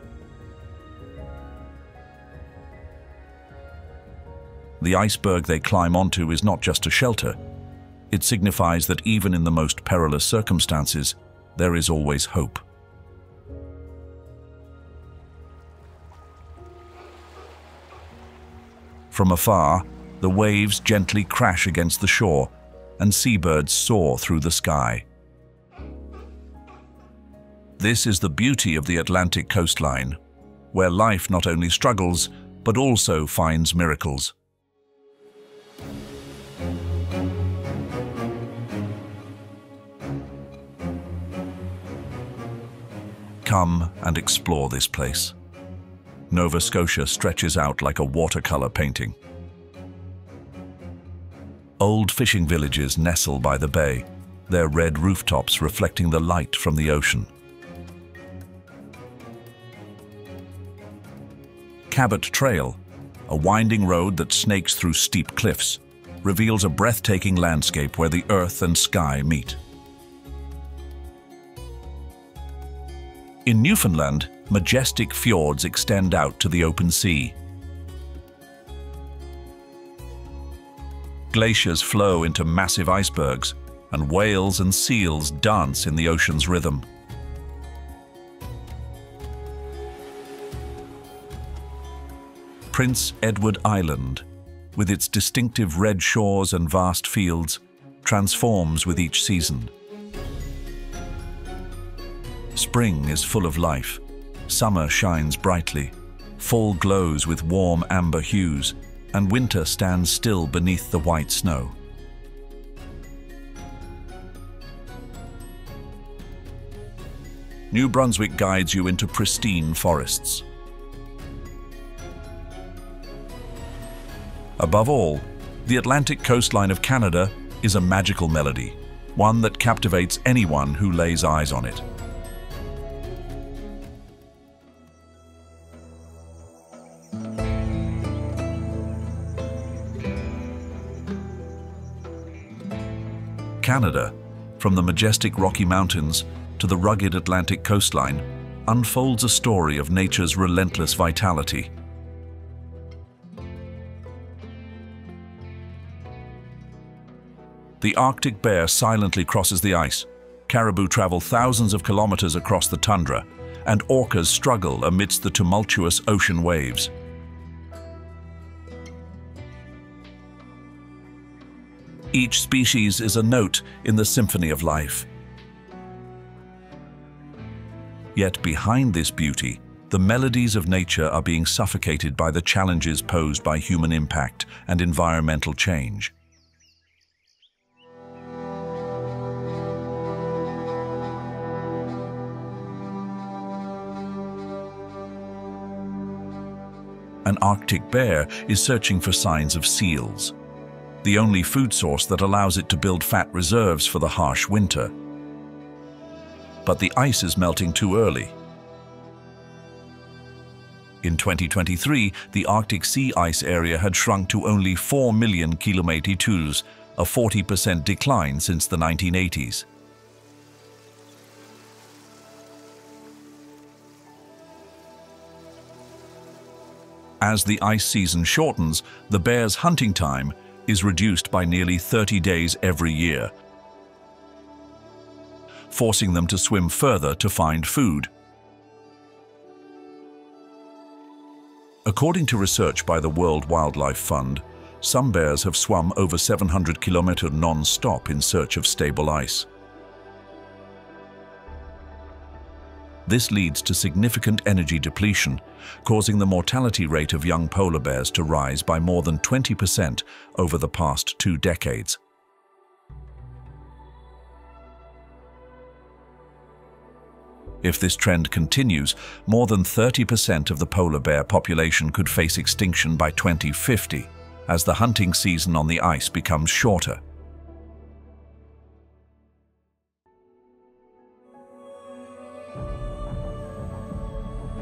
The iceberg they climb onto is not just a shelter. It signifies that even in the most perilous circumstances, there is always hope. From afar, the waves gently crash against the shore, and seabirds soar through the sky. This is the beauty of the Atlantic coastline, where life not only struggles, but also finds miracles. Come and explore this place. Nova Scotia stretches out like a watercolor painting. Old fishing villages nestle by the bay, their red rooftops reflecting the light from the ocean. Cabot Trail, a winding road that snakes through steep cliffs, reveals a breathtaking landscape where the earth and sky meet. In Newfoundland, majestic fjords extend out to the open sea. Glaciers flow into massive icebergs, and whales and seals dance in the ocean's rhythm. Prince Edward Island, with its distinctive red shores and vast fields, transforms with each season. Spring is full of life. Summer shines brightly. Fall glows with warm amber hues, and winter stands still beneath the white snow. New Brunswick guides you into pristine forests. Above all, the Atlantic coastline of Canada is a magical melody, one that captivates anyone who lays eyes on it. Canada, from the majestic Rocky Mountains to the rugged Atlantic coastline, unfolds a story of nature's relentless vitality. The Arctic bear silently crosses the ice, caribou travel thousands of kilometers across the tundra, and orcas struggle amidst the tumultuous ocean waves. Each species is a note in the symphony of life. Yet behind this beauty, the melodies of nature are being suffocated by the challenges posed by human impact and environmental change. An Arctic bear is searching for signs of seals, the only food source that allows it to build fat reserves for the harsh winter. But the ice is melting too early. In 2023, the Arctic sea ice area had shrunk to only 4 million km², a 40% decline since the 1980s. As the ice season shortens, the bear's hunting time is reduced by nearly 30 days every year, forcing them to swim further to find food. According to research by the World Wildlife Fund, some bears have swum over 700 kilometers non-stop in search of stable ice. This leads to significant energy depletion, causing the mortality rate of young polar bears to rise by more than 20% over the past 2 decades. If this trend continues, more than 30% of the polar bear population could face extinction by 2050, as the hunting season on the ice becomes shorter.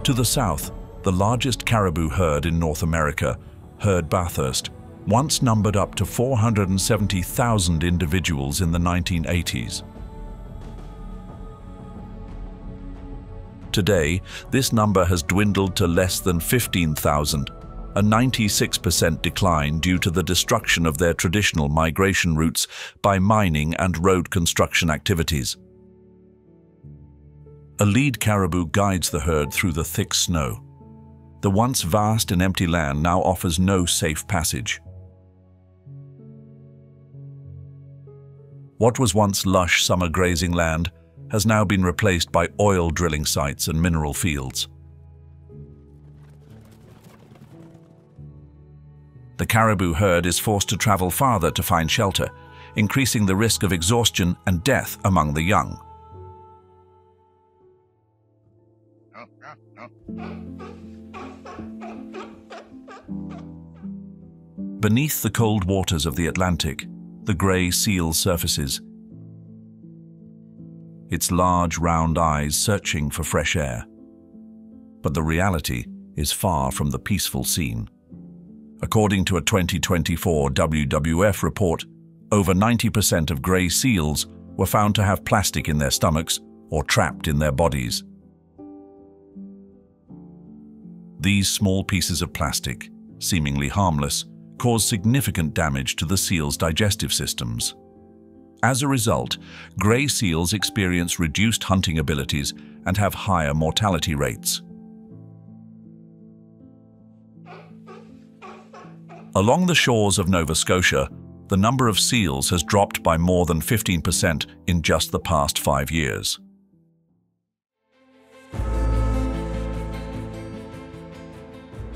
To the south, the largest caribou herd in North America, herd Bathurst, once numbered up to 470,000 individuals in the 1980s. Today, this number has dwindled to less than 15,000, a 96% decline due to the destruction of their traditional migration routes by mining and road construction activities. A lead caribou guides the herd through the thick snow. The once vast and empty land now offers no safe passage. What was once lush summer grazing land has now been replaced by oil drilling sites and mineral fields. The caribou herd is forced to travel farther to find shelter, increasing the risk of exhaustion and death among the young. Beneath the cold waters of the Atlantic, the grey seal surfaces, its large round eyes searching for fresh air. But the reality is far from the peaceful scene. According to a 2024 WWF report, over 90% of grey seals were found to have plastic in their stomachs or trapped in their bodies. These small pieces of plastic, seemingly harmless, cause significant damage to the seal's digestive systems. As a result, grey seals experience reduced hunting abilities and have higher mortality rates. Along the shores of Nova Scotia, the number of seals has dropped by more than 15% in just the past 5 years.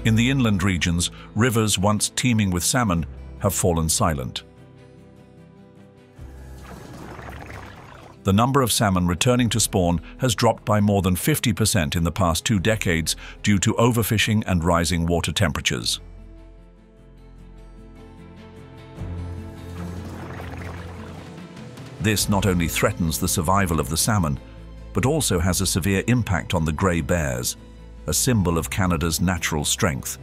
In the inland regions, rivers once teeming with salmon have fallen silent. The number of salmon returning to spawn has dropped by more than 50% in the past 2 decades due to overfishing and rising water temperatures. This not only threatens the survival of the salmon, but also has a severe impact on the grey bears, a symbol of Canada's natural strength.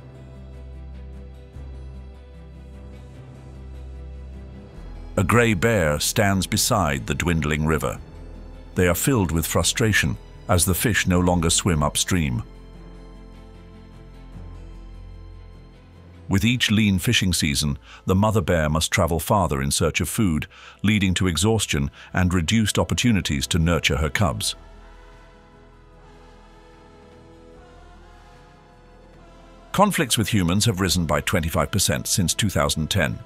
A grey bear stands beside the dwindling river. They are filled with frustration as the fish no longer swim upstream. With each lean fishing season, the mother bear must travel farther in search of food, leading to exhaustion and reduced opportunities to nurture her cubs. Conflicts with humans have risen by 25% since 2010.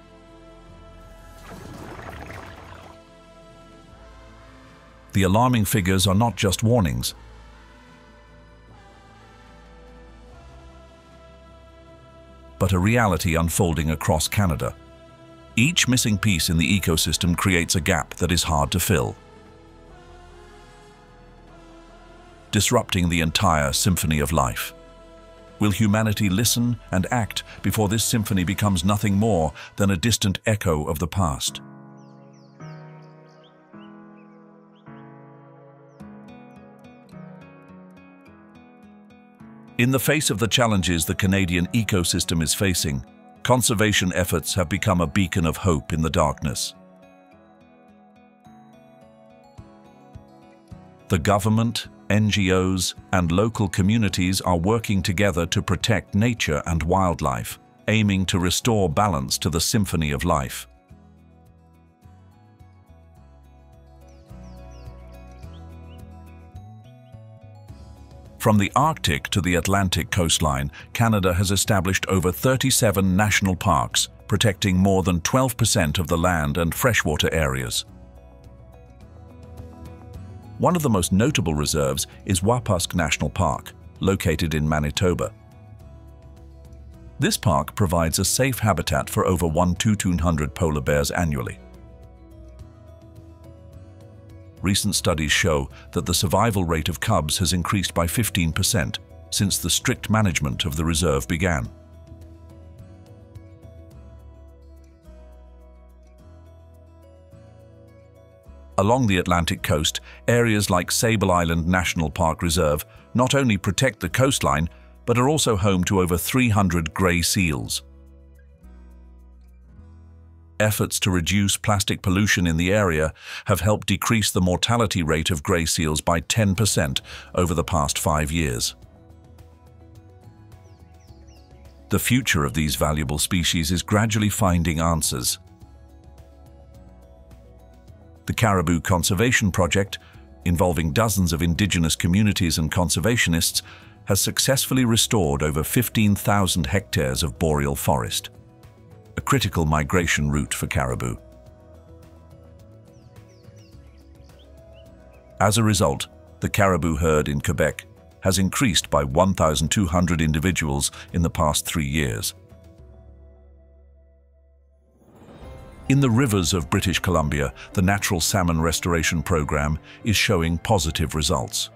The alarming figures are not just warnings. But a reality unfolding across Canada. Each missing piece in the ecosystem creates a gap that is hard to fill, disrupting the entire symphony of life. Will humanity listen and act before this symphony becomes nothing more than a distant echo of the past? In the face of the challenges the Canadian ecosystem is facing, conservation efforts have become a beacon of hope in the darkness. The government, NGOs, and local communities are working together to protect nature and wildlife, aiming to restore balance to the symphony of life. From the Arctic to the Atlantic coastline, Canada has established over 37 national parks, protecting more than 12% of the land and freshwater areas. One of the most notable reserves is Wapusk National Park, located in Manitoba. This park provides a safe habitat for over 1,200 polar bears annually. Recent studies show that the survival rate of cubs has increased by 15% since the strict management of the reserve began. Along the Atlantic coast, areas like Sable Island National Park Reserve not only protect the coastline, but are also home to over 300 grey seals. Efforts to reduce plastic pollution in the area have helped decrease the mortality rate of grey seals by 10% over the past 5 years. The future of these valuable species is gradually finding answers. The Caribou Conservation Project, involving dozens of Indigenous communities and conservationists, has successfully restored over 15,000 hectares of boreal forest, a critical migration route for caribou. As a result, the caribou herd in Quebec has increased by 1,200 individuals in the past 3 years. In the rivers of British Columbia, the Natural Salmon Restoration Program is showing positive results.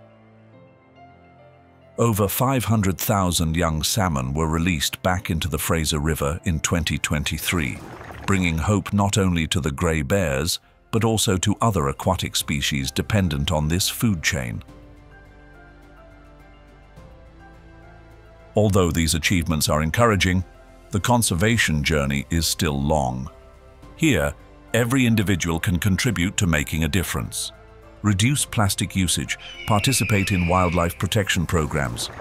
Over 500,000 young salmon were released back into the Fraser River in 2023, bringing hope not only to the grey bears, but also to other aquatic species dependent on this food chain. Although these achievements are encouraging, the conservation journey is still long. Here, every individual can contribute to making a difference. Reduce plastic usage, participate in wildlife protection programs,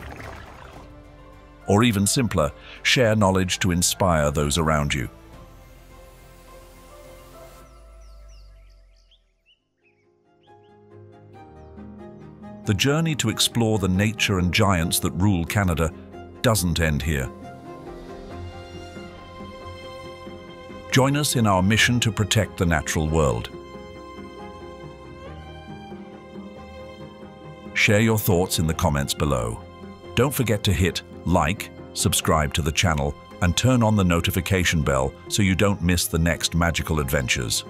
Or even simpler, share knowledge to inspire those around you. The journey to explore the nature and giants that rule Canada doesn't end here. Join us in our mission to protect the natural world. Share your thoughts in the comments below. Don't forget to hit like, subscribe to the channel, and turn on the notification bell so you don't miss the next magical adventures.